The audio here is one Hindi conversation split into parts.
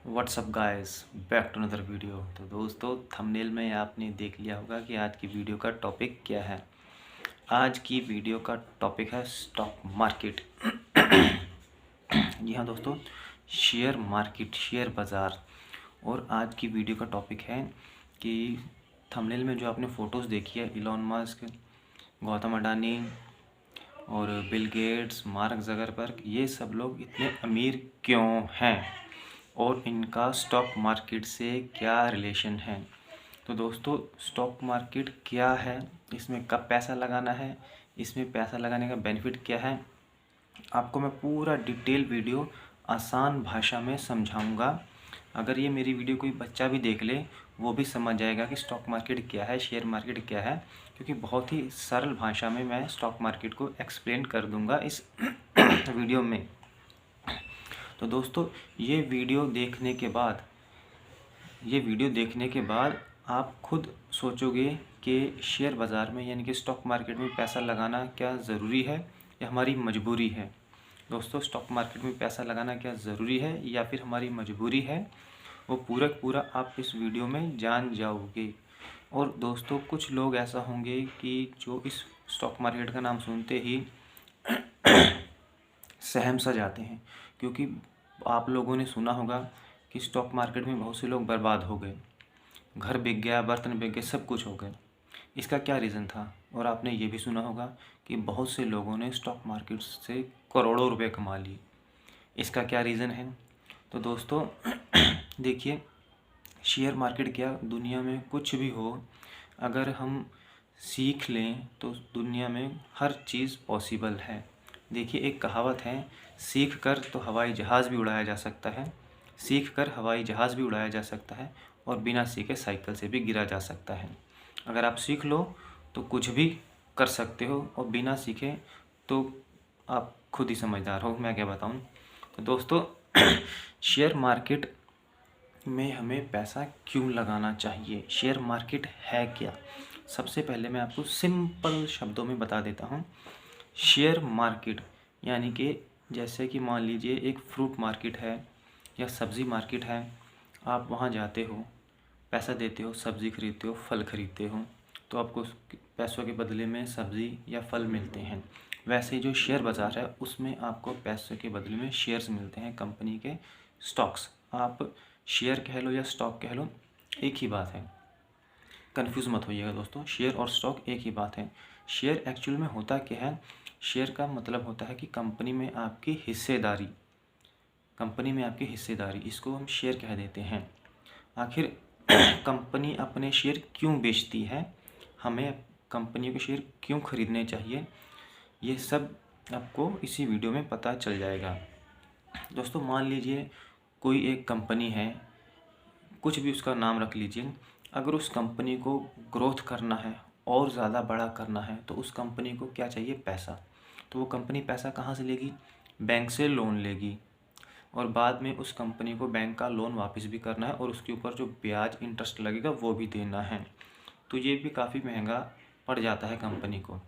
WhatsApp guys, back to another video. तो दोस्तों, थंबनेल में आपने देख लिया होगा कि आज की वीडियो का टॉपिक क्या है। आज की वीडियो का टॉपिक है स्टॉक मार्केट। जी हाँ दोस्तों, शेयर मार्केट, शेयर बाज़ार। और आज की वीडियो का टॉपिक है कि थंबनेल में जो आपने फ़ोटोज़ देखी है, इलॉन मस्क, गौतम अडानी और बिल गेट्स, मार्क ज़करबर्ग, ये सब लोग इतने अमीर क्यों हैं और इनका स्टॉक मार्केट से क्या रिलेशन है। तो दोस्तों, स्टॉक मार्केट क्या है, इसमें कब पैसा लगाना है, इसमें पैसा लगाने का बेनिफिट क्या है, आपको मैं पूरा डिटेल वीडियो आसान भाषा में समझाऊंगा। अगर ये मेरी वीडियो कोई बच्चा भी देख ले, वो भी समझ जाएगा कि स्टॉक मार्केट क्या है, शेयर मार्केट क्या है, क्योंकि बहुत ही सरल भाषा में मैं स्टॉक मार्केट को एक्सप्लेन कर दूंगा इस वीडियो में। तो दोस्तों, ये वीडियो देखने के बाद आप खुद सोचोगे कि शेयर बाज़ार में यानी कि स्टॉक मार्केट में पैसा लगाना क्या ज़रूरी है या हमारी मजबूरी है। दोस्तों, स्टॉक मार्केट में पैसा लगाना क्या ज़रूरी है या फिर हमारी मजबूरी है, वो पूरा आप इस वीडियो में जान जाओगे। और दोस्तों, कुछ लोग ऐसा होंगे कि जो इस स्टॉक मार्केट का नाम सुनते ही सहम सा जाते हैं, क्योंकि आप लोगों ने सुना होगा कि स्टॉक मार्केट में बहुत से लोग बर्बाद हो गए, घर बिक गया, बर्तन बिक गए, सब कुछ हो गए। इसका क्या रीज़न था। और आपने ये भी सुना होगा कि बहुत से लोगों ने स्टॉक मार्केट से करोड़ों रुपए कमा लिए। इसका क्या रीज़न है। तो दोस्तों देखिए, शेयर मार्केट क्या, दुनिया में कुछ भी हो, अगर हम सीख लें तो दुनिया में हर चीज़ पॉसिबल है। देखिए, एक कहावत है, सीख कर तो हवाई जहाज़ भी उड़ाया जा सकता है, सीख कर हवाई जहाज़ भी उड़ाया जा सकता है, और बिना सीखे साइकिल से भी गिरा जा सकता है। अगर आप सीख लो तो कुछ भी कर सकते हो, और बिना सीखे तो आप खुद ही समझदार हो, मैं क्या बताऊँ। तो दोस्तों शेयर मार्केट में हमें पैसा क्यों लगाना चाहिए, शेयर मार्केट है क्या। सबसे पहले मैं आपको सिंपल शब्दों में बता देता हूँ। शेयर मार्केट यानी कि जैसे कि मान लीजिए एक फ्रूट मार्केट है या सब्ज़ी मार्केट है। आप वहाँ जाते हो, पैसा देते हो, सब्ज़ी खरीदते हो, फल खरीदते हो, तो आपको पैसों के बदले में सब्ज़ी या फल मिलते हैं। वैसे ही जो शेयर बाज़ार है, उसमें आपको पैसों के बदले में शेयर्स मिलते हैं, कंपनी के स्टॉक्स। आप शेयर कह लो या स्टॉक कह लो, एक ही बात है, कंफ्यूज मत होइएगा दोस्तों। शेयर और स्टॉक एक ही बात है। शेयर एक्चुअल में होता क्या है, शेयर का मतलब होता है कि कंपनी में आपकी हिस्सेदारी, इसको हम शेयर कह देते हैं। आखिर कंपनी अपने शेयर क्यों बेचती है, हमें कंपनी के शेयर क्यों खरीदने चाहिए, ये सब आपको इसी वीडियो में पता चल जाएगा। दोस्तों, मान लीजिए कोई एक कंपनी है, कुछ भी उसका नाम रख लीजिए। अगर उस कंपनी को ग्रोथ करना है और ज़्यादा बड़ा करना है, तो उस कंपनी को क्या चाहिए, पैसा। तो वो कंपनी पैसा कहाँ से लेगी, बैंक से लोन लेगी, और बाद में उस कंपनी को बैंक का लोन वापस भी करना है, और उसके ऊपर जो ब्याज इंटरेस्ट लगेगा वो भी देना है। तो ये भी काफ़ी महंगा पड़ जाता है कंपनी को।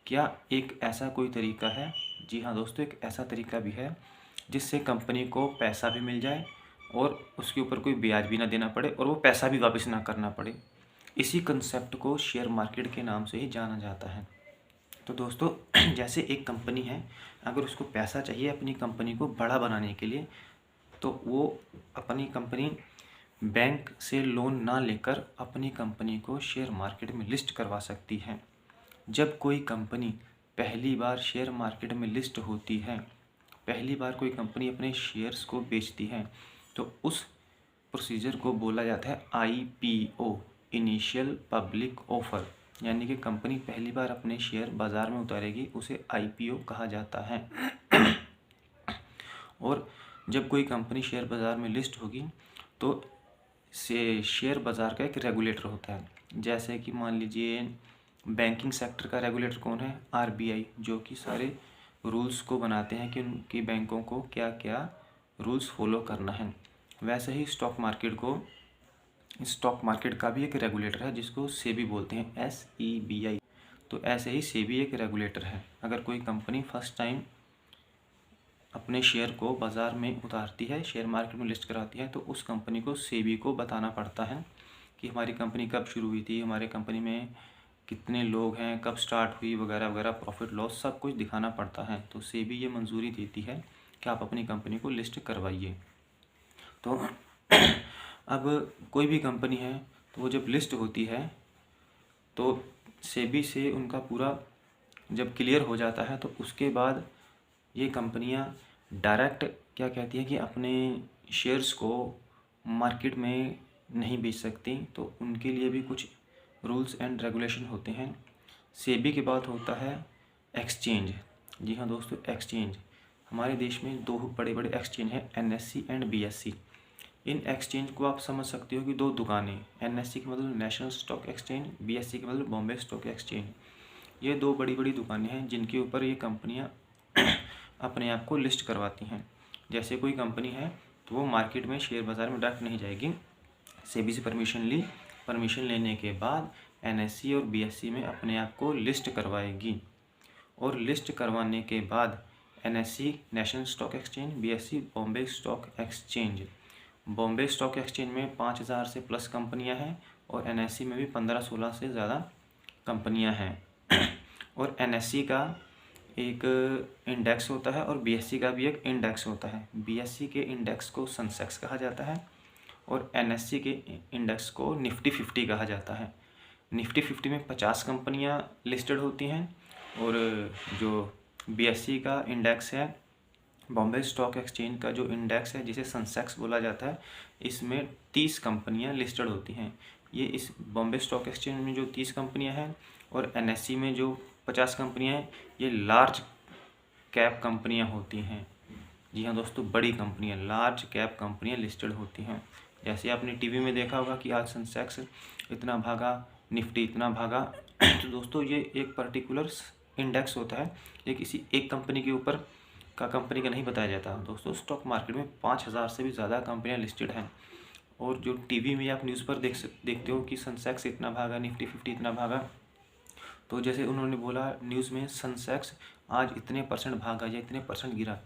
क्या एक ऐसा कोई तरीका है। जी हाँ दोस्तों, एक ऐसा तरीका भी है जिससे कंपनी को पैसा भी मिल जाए और उसके ऊपर कोई ब्याज भी ना देना पड़े और वो पैसा भी वापस ना करना पड़े। इसी कंसेप्ट को शेयर मार्केट के नाम से ही जाना जाता है। तो दोस्तों जैसे एक कंपनी है, अगर उसको पैसा चाहिए अपनी कंपनी को बड़ा बनाने के लिए, तो वो अपनी कंपनी बैंक से लोन ना लेकर अपनी कंपनी को शेयर मार्केट में लिस्ट करवा सकती है। जब कोई कंपनी पहली बार शेयर मार्केट में लिस्ट होती है, पहली बार कोई कंपनी अपने शेयर्स को बेचती है, तो उस प्रोसीजर को बोला जाता है IPO, इनिशियल पब्लिक ऑफर। यानी कि कंपनी पहली बार अपने शेयर बाज़ार में उतारेगी, उसे IPO कहा जाता है। और जब कोई कंपनी शेयर बाज़ार में लिस्ट होगी, तो से शेयर बाज़ार का एक रेगुलेटर होता है। जैसे कि मान लीजिए बैंकिंग सेक्टर का रेगुलेटर कौन है, RBI, जो कि सारे रूल्स को बनाते हैं कि उनकी बैंकों को क्या क्या रूल्स फॉलो करना है। वैसे ही स्टॉक मार्केट का भी एक रेगुलेटर है जिसको सेबी बोलते हैं, SEBI। तो ऐसे ही सेबी एक रेगुलेटर है। अगर कोई कंपनी फर्स्ट टाइम अपने शेयर को बाज़ार में उतारती है, शेयर मार्केट में लिस्ट कराती है, तो उस कंपनी को सेबी को बताना पड़ता है कि हमारी कंपनी कब शुरू हुई थी, हमारे कंपनी में कितने लोग हैं, कब स्टार्ट हुई, वगैरह वगैरह, प्रॉफिट लॉस सब कुछ दिखाना पड़ता है। तो सेबी ये मंजूरी देती है कि आप अपनी कंपनी को लिस्ट करवाइए। तो अब कोई भी कंपनी है तो वो जब लिस्ट होती है तो सेबी से उनका पूरा जब क्लियर हो जाता है तो उसके बाद ये कंपनियां डायरेक्ट क्या कहती हैं कि अपने शेयर्स को मार्केट में नहीं बेच सकती, तो उनके लिए भी कुछ रूल्स एंड रेगुलेशन होते हैं। सेबी के बाद होता है एक्सचेंज। जी हाँ दोस्तों, एक्सचेंज। हमारे देश में दो बड़े बड़े एक्सचेंज हैं, NSC and BSc. In exchange को आप समझ सकते हो कि दो दुकानें, एनएससी के मतलब नेशनल स्टॉक एक्सचेंज, बीएससी के मतलब बॉम्बे स्टॉक एक्सचेंज। ये दो बड़ी बड़ी दुकानें हैं जिनके ऊपर ये कंपनियां अपने आप को लिस्ट करवाती हैं। जैसे कोई कंपनी है तो वो मार्केट में शेयर बाज़ार में डायरेक्ट नहीं जाएगी, सेबी से परमिशन ली, परमिशन लेने के बाद एनएससी और बीएससी में अपने आप को लिस्ट करवाएगी। और लिस्ट करवाने के बाद NSC national stock exchange, BSc Bombay stock exchange. Bombay stock exchange में 5000 से प्लस कंपनियां हैं और एनएससी में भी 15-16 से ज़्यादा कंपनियां हैं। और एनएससी का एक इंडेक्स होता है और बीएससी का भी एक इंडेक्स होता है। बीएससी के इंडेक्स को सेंसेक्स कहा जाता है और एनएससी के इंडेक्स को निफ्टी 50 कहा जाता है। निफ्टी 50 में 50 कंपनियां लिस्टेड होती हैं और जो बीएससी का इंडेक्स है, बॉम्बे स्टॉक एक्सचेंज का जो इंडेक्स है जिसे सेंसेक्स बोला जाता है, इसमें 30 कंपनियां लिस्टेड होती हैं। ये इस बॉम्बे स्टॉक एक्सचेंज में जो 30 कंपनियां हैं और एनएससी में जो 50 कंपनियां हैं, ये लार्ज कैप कंपनियां होती हैं। जी हाँ दोस्तों, बड़ी कंपनियां, लार्ज कैप कंपनियां लिस्टेड होती हैं। जैसे आपने टीवी में देखा होगा कि आज सेंसेक्स इतना भागा, निफ्टी इतना भागा। तो दोस्तों ये एक पर्टिकुलर इंडेक्स होता है, ये किसी एक कंपनी के ऊपर कंपनी का नहीं बताया जाता। दोस्तों स्टॉक मार्केट में 5000 से भी ज़्यादा कंपनियां लिस्टेड हैं और जो टीवी में आप न्यूज़ पर देखते हो कि सेंसेक्स इतना भागा, निफ्टी 50 इतना भागा, तो जैसे उन्होंने बोला न्यूज़ में सेंसेक्स आज इतने % भागा या इतने % गिरा।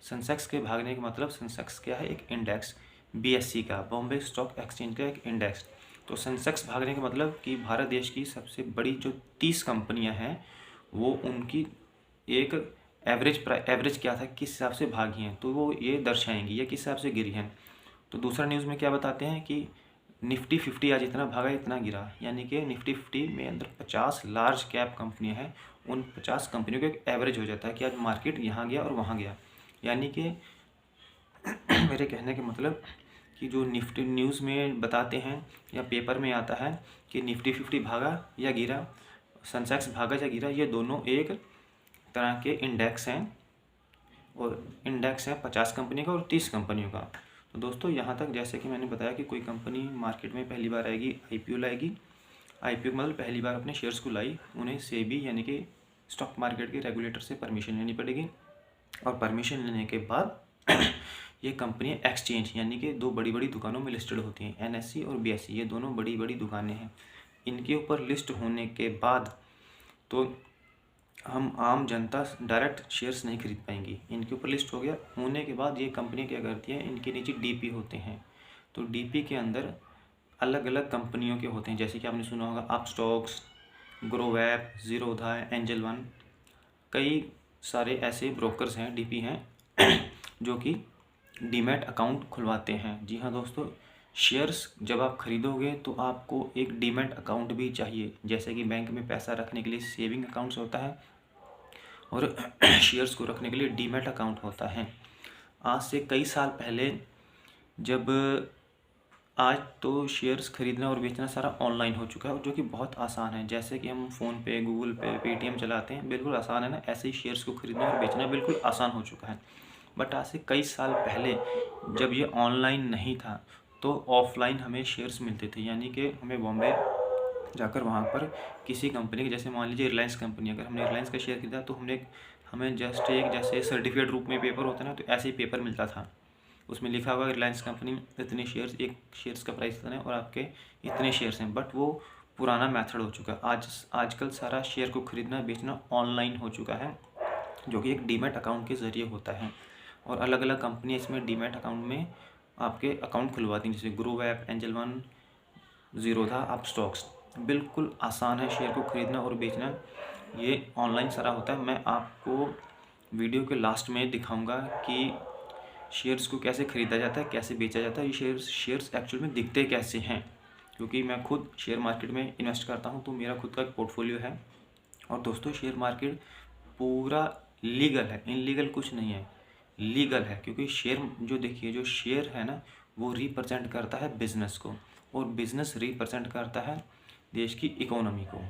सेंसेक्स के भागने का मतलब, सेंसेक्स क्या है, एक इंडेक्स, बीएससी का, बॉम्बे स्टॉक एक्सचेंज का एक इंडेक्स। तो सेंसेक्स भागने का मतलब कि भारत देश की सबसे बड़ी जो 30 कंपनियां हैं वो उनकी एक एवरेज क्या था, किस हिसाब से भागी हैं, तो वो ये दर्शाएंगी या किस हिसाब से गिरी हैं। तो दूसरा न्यूज़ में क्या बताते हैं कि निफ्टी 50 आज इतना भागा इतना गिरा, यानी कि निफ्टी 50 में अंदर 50 लार्ज कैप कंपनियां हैं, उन 50 कंपनियों का एक एवरेज हो जाता है कि आज मार्केट यहाँ गया और वहाँ गया। यानी कि मेरे कहने का मतलब कि जो निफ्टी न्यूज़ में बताते हैं या पेपर में आता है कि निफ्टी 50 भागा या गिरा, सेंसेक्स भागा या गिरा, ये दोनों एक तरह के इंडेक्स हैं और इंडेक्स है 50 कंपनी का और 30 कंपनियों का। तो दोस्तों यहाँ तक जैसे कि मैंने बताया कि कोई कंपनी मार्केट में पहली बार आएगी, आईपीओ लाएगी, आईपीओ मतलब पहली बार अपने शेयर्स को लाई, उन्हें सेबी यानी कि स्टॉक मार्केट के रेगुलेटर से परमिशन लेनी पड़ेगी और परमिशन लेने के बाद ये कंपनी एक्सचेंज यानी कि दो बड़ी बड़ी दुकानों में लिस्टेड होती हैं, एनएससी और बीएससी, ये दोनों बड़ी बड़ी दुकानें हैं। इनके ऊपर लिस्ट होने के बाद तो हम आम जनता डायरेक्ट शेयर्स नहीं खरीद पाएंगी। इनके ऊपर लिस्ट हो गया, होने के बाद ये कंपनी क्या करती है, इनके नीचे डीपी होते हैं। तो डीपी के अंदर अलग अलग कंपनियों के होते हैं, जैसे कि आपने सुना होगा अपस्टॉक्स, ग्रोवैप, जीरोधा, एंजल वन, कई सारे ऐसे ब्रोकर्स हैं, डीपी हैं जो कि डीमैट अकाउंट खुलवाते हैं। जी हाँ दोस्तों, शेयर्स जब आप खरीदोगे तो आपको एक डीमैट अकाउंट भी चाहिए। जैसे कि बैंक में पैसा रखने के लिए सेविंग अकाउंट्स होता है और शेयर्स को रखने के लिए डीमैट अकाउंट होता है। आज से कई साल पहले जब, आज तो शेयर्स खरीदना और बेचना सारा ऑनलाइन हो चुका है, जो कि बहुत आसान है। जैसे कि हम फ़ोन पे, गूगल पे, पेटीएम चलाते हैं, बिल्कुल आसान है ना, ऐसे ही शेयर्स को खरीदना और बेचना बिल्कुल आसान हो चुका है। बट आज से कई साल पहले जब ये ऑनलाइन नहीं था तो ऑफलाइन हमें शेयर्स मिलते थे, यानी कि हमें बॉम्बे जाकर वहाँ पर किसी कंपनी के, जैसे मान लीजिए रिलायंस कंपनी, अगर हमने रिलायंस का शेयर खरीदा तो हमें जस्ट एक जैसे सर्टिफिकेट रूप में पेपर होता है ना, तो ऐसे ही पेपर मिलता था, उसमें लिखा हुआ रिलायंस कंपनी इतने शेयर्स, एक शेयर्स का प्राइस इतना है और आपके इतने शेयर्स हैं। बट वो पुराना मेथड हो चुका है। आजकल सारा शेयर को खरीदना बेचना ऑनलाइन हो चुका है, जो कि एक डीमैट अकाउंट के ज़रिए होता है। और अलग अलग कंपनी इसमें डीमैट अकाउंट में आपके अकाउंट खुलवाती हैं, जैसे ग्रोवैप, एंजल वन, ज़ीरोधा, अपस्टॉक्स। बिल्कुल आसान है शेयर को ख़रीदना और बेचना, ये ऑनलाइन सारा होता है। मैं आपको वीडियो के लास्ट में दिखाऊंगा कि शेयर्स को कैसे ख़रीदा जाता है, कैसे बेचा जाता है, ये शेयर्स एक्चुअल में दिखते कैसे हैं, क्योंकि मैं खुद शेयर मार्केट में इन्वेस्ट करता हूँ, तो मेरा खुद का एक पोर्टफोलियो है। और दोस्तों शेयर मार्केट पूरा लीगल है, इनलीगल कुछ नहीं है, लीगल है। क्योंकि शेयर जो देखिए, जो शेयर है ना, वो रिप्रेजेंट करता है बिज़नेस को, और बिज़नेस रिप्रेजेंट करता है देश की इकोनॉमी को।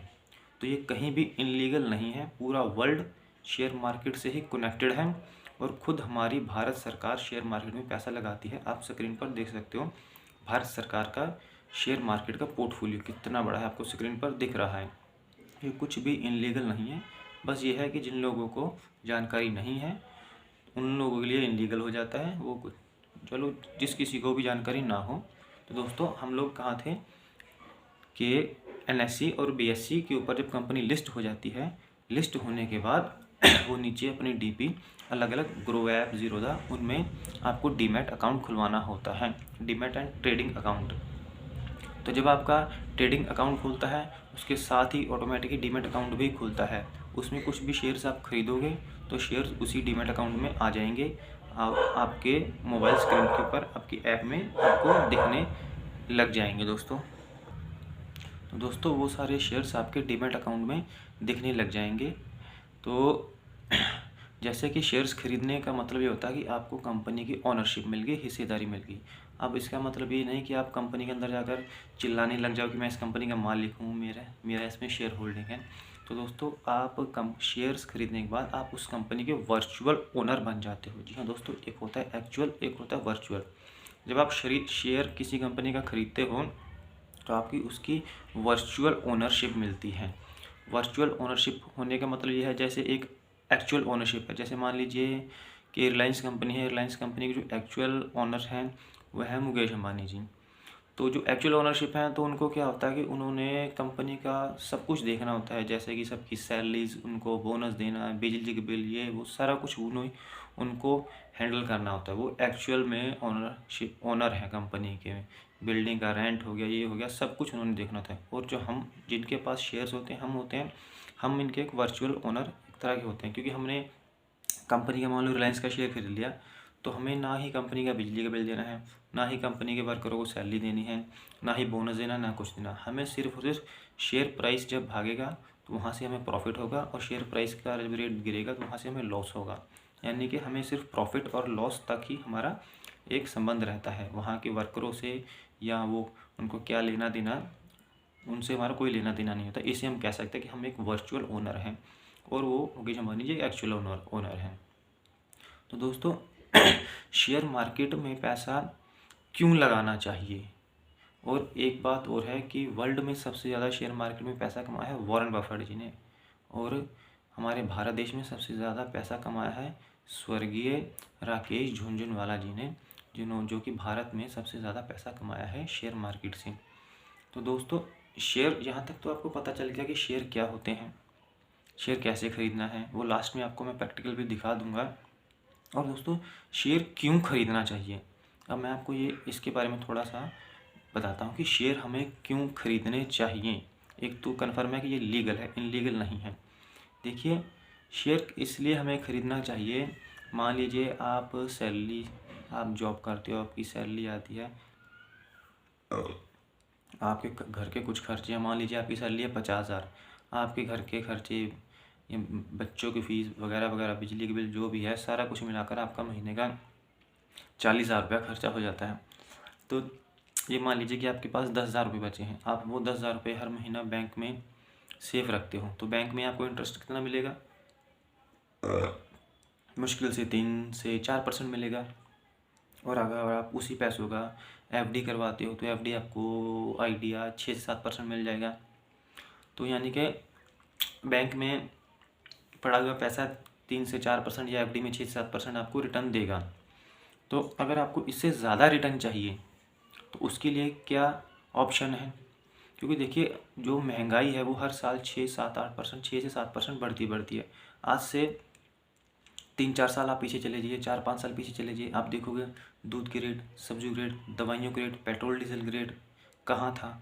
तो ये कहीं भी इनलीगल नहीं है, पूरा वर्ल्ड शेयर मार्केट से ही कनेक्टेड है। और खुद हमारी भारत सरकार शेयर मार्केट में पैसा लगाती है। आप स्क्रीन पर देख सकते हो भारत सरकार का शेयर मार्केट का पोर्टफोलियो कितना बड़ा है, आपको स्क्रीन पर दिख रहा है। ये कुछ भी इनलीगल नहीं है, बस ये है कि जिन लोगों को जानकारी नहीं है उन लोगों के लिए इनलीगल हो जाता है। वो कुछ चलो, जिस किसी को भी जानकारी ना हो। तो दोस्तों हम लोग कहाँ थे कि NSE और BSE के ऊपर जब कंपनी लिस्ट हो जाती है, लिस्ट होने के बाद वो नीचे अपनी DP अलग अलग ग्रोवैप, ज़ीरोधा, उनमें आपको डीमैट अकाउंट खुलवाना होता है, डीमैट एंड ट्रेडिंग अकाउंट। तो जब आपका ट्रेडिंग अकाउंट खुलता है, उसके साथ ही ऑटोमेटिकली डीमैट अकाउंट भी खुलता है। उसमें कुछ भी शेयर्स आप खरीदोगे तो शेयर्स उसी डीमैट अकाउंट में आ जाएंगे, आपके मोबाइल स्क्रीन के ऊपर, आपकी ऐप में आपको दिखने लग जाएंगे दोस्तों। तो दोस्तों वो सारे शेयर्स आपके डीमैट अकाउंट में दिखने लग जाएंगे। तो जैसे कि शेयर्स खरीदने का मतलब ये होता है कि आपको कंपनी की ओनरशिप मिल गई, हिस्सेदारी मिल गई। अब इसका मतलब ये नहीं कि आप कंपनी के अंदर जाकर चिल्लाने लग जाओ कि मैं इस कंपनी का मालिक हूँ, मेरा इसमें शेयर होल्डिंग है। तो दोस्तों आप शेयर्स खरीदने के बाद आप उस कंपनी के वर्चुअल ओनर बन जाते हो। जी हाँ दोस्तों, एक होता है एक्चुअल, एक होता है वर्चुअल। जब आप शेयर किसी कंपनी का खरीदते हो तो आपकी उसकी वर्चुअल ओनरशिप मिलती है। वर्चुअल ओनरशिप होने का मतलब ये है जैसे एक एक्चुअल ओनरशिप है। जैसे मान लीजिए कि एयरलाइंस कंपनी है, एयरलाइंस कंपनी के जो एक्चुअल ओनर हैं वह है मुकेश अंबानी जी। तो जो एक्चुअल ओनरशिप है तो उनको क्या होता है कि उन्होंने कंपनी का सब कुछ देखना होता है, जैसे कि सबकी सैलरीज, उनको बोनस देना, बिजली के बिल, ये वो सारा कुछ उनको हैंडल करना होता है। वो एक्चुअल में ओनर है कंपनी के। बिल्डिंग का रेंट हो गया, ये हो गया, सब कुछ उन्होंने देखना था। और जो हम जिनके पास शेयर्स होते हैं, हम इनके एक वर्चुअल ओनर एक तरह के होते हैं। क्योंकि हमने कंपनी का मान लो रिलायंस का शेयर खरीद लिया, तो हमें ना ही कंपनी का बिजली का बिल देना है, ना ही कंपनी के वर्करों को सैलरी देनी है, ना ही बोनस देना, ना कुछ देना। हमें सिर्फ और सिर्फ शेयर प्राइस जब भागेगा तो वहाँ से हमें प्रॉफिट होगा, और शेयर प्राइस का जब रेट गिरेगा तो वहाँ से हमें लॉस होगा। यानी कि हमें सिर्फ प्रॉफिट और लॉस तक ही हमारा एक संबंध रहता है। वहाँ के वर्करों से या वो उनको क्या लेना देना, उनसे हमारा कोई लेना देना नहीं होता। इसे हम कह सकते हैं कि हम एक वर्चुअल ओनर हैं, और वो मुकेश अंबानी जी एक्चुअल ओनर हैं। तो दोस्तों शेयर मार्केट में पैसा क्यों लगाना चाहिए? और एक बात और है कि वर्ल्ड में सबसे ज़्यादा शेयर मार्केट में पैसा कमाया है वॉरेन बफेट जी ने, और हमारे भारत देश में सबसे ज़्यादा पैसा कमाया है स्वर्गीय राकेश झुनझुनवाला जी ने, जो कि भारत में सबसे ज़्यादा पैसा कमाया है शेयर मार्केट से। तो दोस्तों शेयर, यहाँ तक तो आपको पता चल गया कि शेयर क्या होते हैं, शेयर कैसे ख़रीदना है, वो लास्ट में आपको मैं प्रैक्टिकल भी दिखा दूंगा। और दोस्तों शेयर क्यों ख़रीदना चाहिए, अब मैं आपको ये इसके बारे में थोड़ा सा बताता हूँ कि शेयर हमें क्यों ख़रीदने चाहिए। एक तो कन्फर्म है कि ये लीगल है, इनलीगल नहीं है। देखिए शेयर इसलिए हमें ख़रीदना चाहिए, मान लीजिए आप जॉब करते हो, आपकी सैलरी आती है, आपके घर के कुछ खर्चे हैं, मान लीजिए आपकी सैलरी है 50,000, आपके घर के खर्चे, ये बच्चों की फ़ीस वगैरह वगैरह, बिजली के बिल, जो भी है सारा कुछ मिलाकर आपका महीने का 40,000 रुपया खर्चा हो जाता है। तो ये मान लीजिए कि आपके पास 10,000 रुपये बचे हैं, आप वो 10,000 रुपये हर महीना बैंक में सेफ रखते हो, तो बैंक में आपको इंटरेस्ट कितना मिलेगा? मुश्किल से 3 से 4% मिलेगा। और अगर आप उसी पैसों का FD करवाते हो तो FD आपको आइडिया 6 से 7% मिल जाएगा। तो यानी कि बैंक में पड़ा हुआ पैसा 3 से 4% या FD में 6 से 7% आपको रिटर्न देगा। तो अगर आपको इससे ज़्यादा रिटर्न चाहिए तो उसके लिए क्या ऑप्शन है? क्योंकि देखिए जो महंगाई है वो हर साल 6 से 7% बढ़ती है। आज से 3-4 साल आप पीछे चले जाइए, 4-5 साल पीछे चले जाइए, आप देखोगे दूध के रेट, सब्जी के रेट, दवाइयों के रेट, पेट्रोल डीजल के रेट कहाँ था,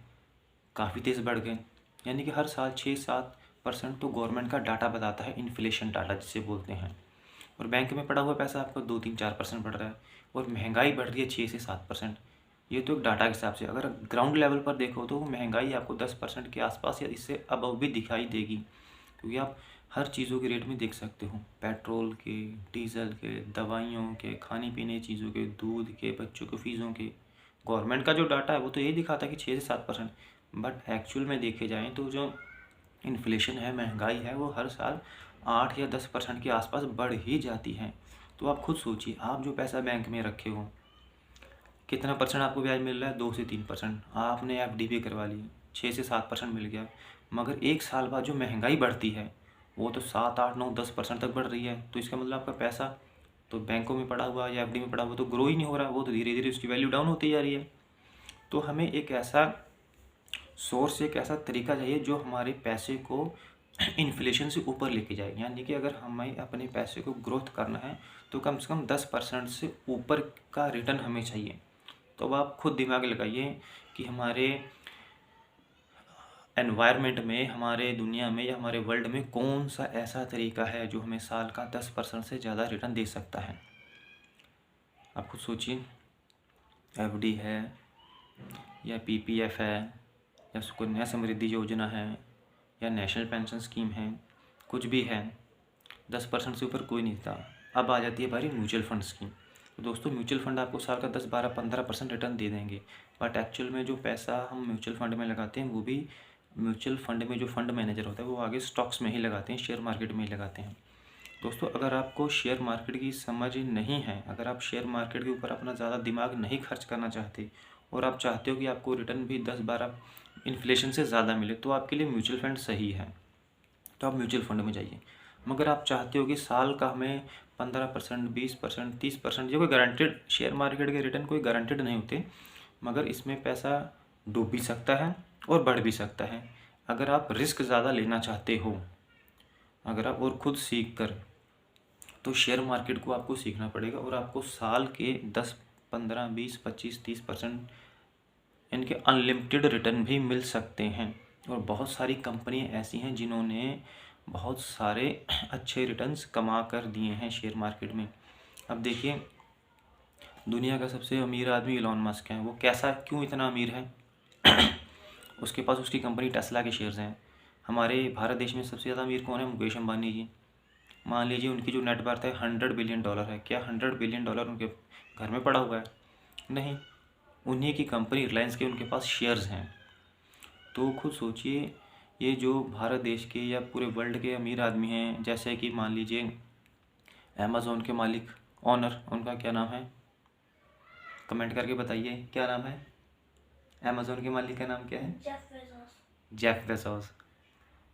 काफ़ी तेज़ बढ़ गए। यानी कि हर साल 6-7% तो गवर्नमेंट का डाटा बताता है, इन्फ्लेशन डाटा जिसे बोलते हैं। और बैंक में पड़ा हुआ पैसा आपका 2-3-4% बढ़ रहा है, और महंगाई बढ़ रही है 6 से 7%। ये तो एक डाटा के हिसाब से, अगर ग्राउंड लेवल पर देखो तो महंगाई आपको 10% के आसपास या इससे अबव भी दिखाई देगी, क्योंकि आप हर चीज़ों के रेट में देख सकते हो, पेट्रोल के, डीजल के, दवाइयों के, खाने पीने चीज़ों के, दूध के, बच्चों के फीसों के। गवर्नमेंट का जो डाटा है वो तो यही दिखाता है कि 6 से 7%, बट एक्चुअल में देखे जाएँ तो जो इन्फ्लेशन है, महंगाई है, वो हर साल 8 या 10% के आसपास बढ़ ही जाती है। तो आप खुद सोचिए, आप जो पैसा बैंक में रखे हो, कितना परसेंट आपको ब्याज मिल रहा है? 2 से 3%। आपने एफडी भी करवा ली, 6 से 7% मिल गया, मगर एक साल बाद जो महंगाई बढ़ती है वो तो 7-8-9-10% तक बढ़ रही है। तो इसका मतलब आपका पैसा तो बैंकों में पड़ा हुआ या एफडी में पड़ा हुआ तो ग्रो ही नहीं हो रहा, वो तो धीरे धीरे उसकी वैल्यू डाउन होती जा रही है। तो हमें एक ऐसा सोर्स, एक ऐसा तरीका चाहिए जो हमारे पैसे को इन्फ्लेशन से ऊपर लेके जाए। यानी कि अगर हमें अपने पैसे को ग्रोथ करना है तो कम से कम 10% से ऊपर का रिटर्न हमें चाहिए। तो अब आप खुद दिमाग लगाइए कि हमारे एनवायरनमेंट में, हमारे दुनिया में या हमारे वर्ल्ड में कौन सा ऐसा तरीका है जो हमें साल का 10% से ज़्यादा रिटर्न दे सकता है। आप खुद सोचिए, एफडी है या पीपीएफ है या सुकन्या समृद्धि योजना है या नेशनल पेंशन स्कीम है, कुछ भी है, 10% से ऊपर कोई नहीं था। अब आ जाती है बारी म्यूचुअल फंड्स की। तो दोस्तों, म्यूचुअल फंड आपको साल का 10-12-15% रिटर्न दे देंगे, बट एक्चुअल में जो पैसा हम म्यूचुअल फंड में लगाते हैं वो भी म्यूचुअल फंड में जो फंड मैनेजर होता है वो आगे स्टॉक्स में ही लगाते हैं, शेयर मार्केट में ही लगाते हैं। दोस्तों, अगर आपको शेयर मार्केट की समझ नहीं है, अगर आप शेयर मार्केट के ऊपर अपना ज़्यादा दिमाग नहीं खर्च करना चाहते और आप चाहते हो कि आपको रिटर्न भी 10-12 इन्फ्लेशन से ज़्यादा मिले, तो आपके लिए म्यूचुअल फंड सही है, तो आप म्यूचुअल फंड में जाइए। मगर आप चाहते हो कि साल का हमें 15%, 20%, 30%, ये कोई गारंटेड, शेयर मार्केट के रिटर्न कोई गारंटेड नहीं होते, मगर इसमें पैसा डूब भी सकता है और बढ़ भी सकता है। अगर आप रिस्क ज़्यादा लेना चाहते हो, अगर आप और खुद सीख कर, तो शेयर मार्केट को आपको सीखना पड़ेगा और आपको साल के 10, 15, 20, 25, 30% इनके अनलिमिटेड रिटर्न भी मिल सकते हैं। और बहुत सारी कंपनियां ऐसी हैं जिन्होंने बहुत सारे अच्छे रिटर्न्स कमा कर दिए हैं शेयर मार्केट में। अब देखिए, दुनिया का सबसे अमीर आदमी इलॉन मस्क है। वो कैसा, क्यों इतना अमीर है? उसके पास उसकी कंपनी टेस्ला के शेयर्स हैं। हमारे भारत देश में सबसे ज़्यादा अमीर कौन है? मुकेश अंबानी जी। मान लीजिए उनकी जो नेटवर्थ है $100 बिलियन है। क्या $100 बिलियन उनके घर में पड़ा हुआ है? नहीं, उन्हीं की कंपनी रिलायंस के उनके पास शेयर्स हैं। तो खुद सोचिए, ये जो भारत देश के या पूरे वर्ल्ड के अमीर आदमी हैं, जैसे कि मान लीजिए अमेज़ॉन के मालिक, ऑनर, उनका क्या नाम है? कमेंट करके बताइए क्या नाम है? अमेज़ॉन के मालिक का नाम क्या है? Jeff Bezos.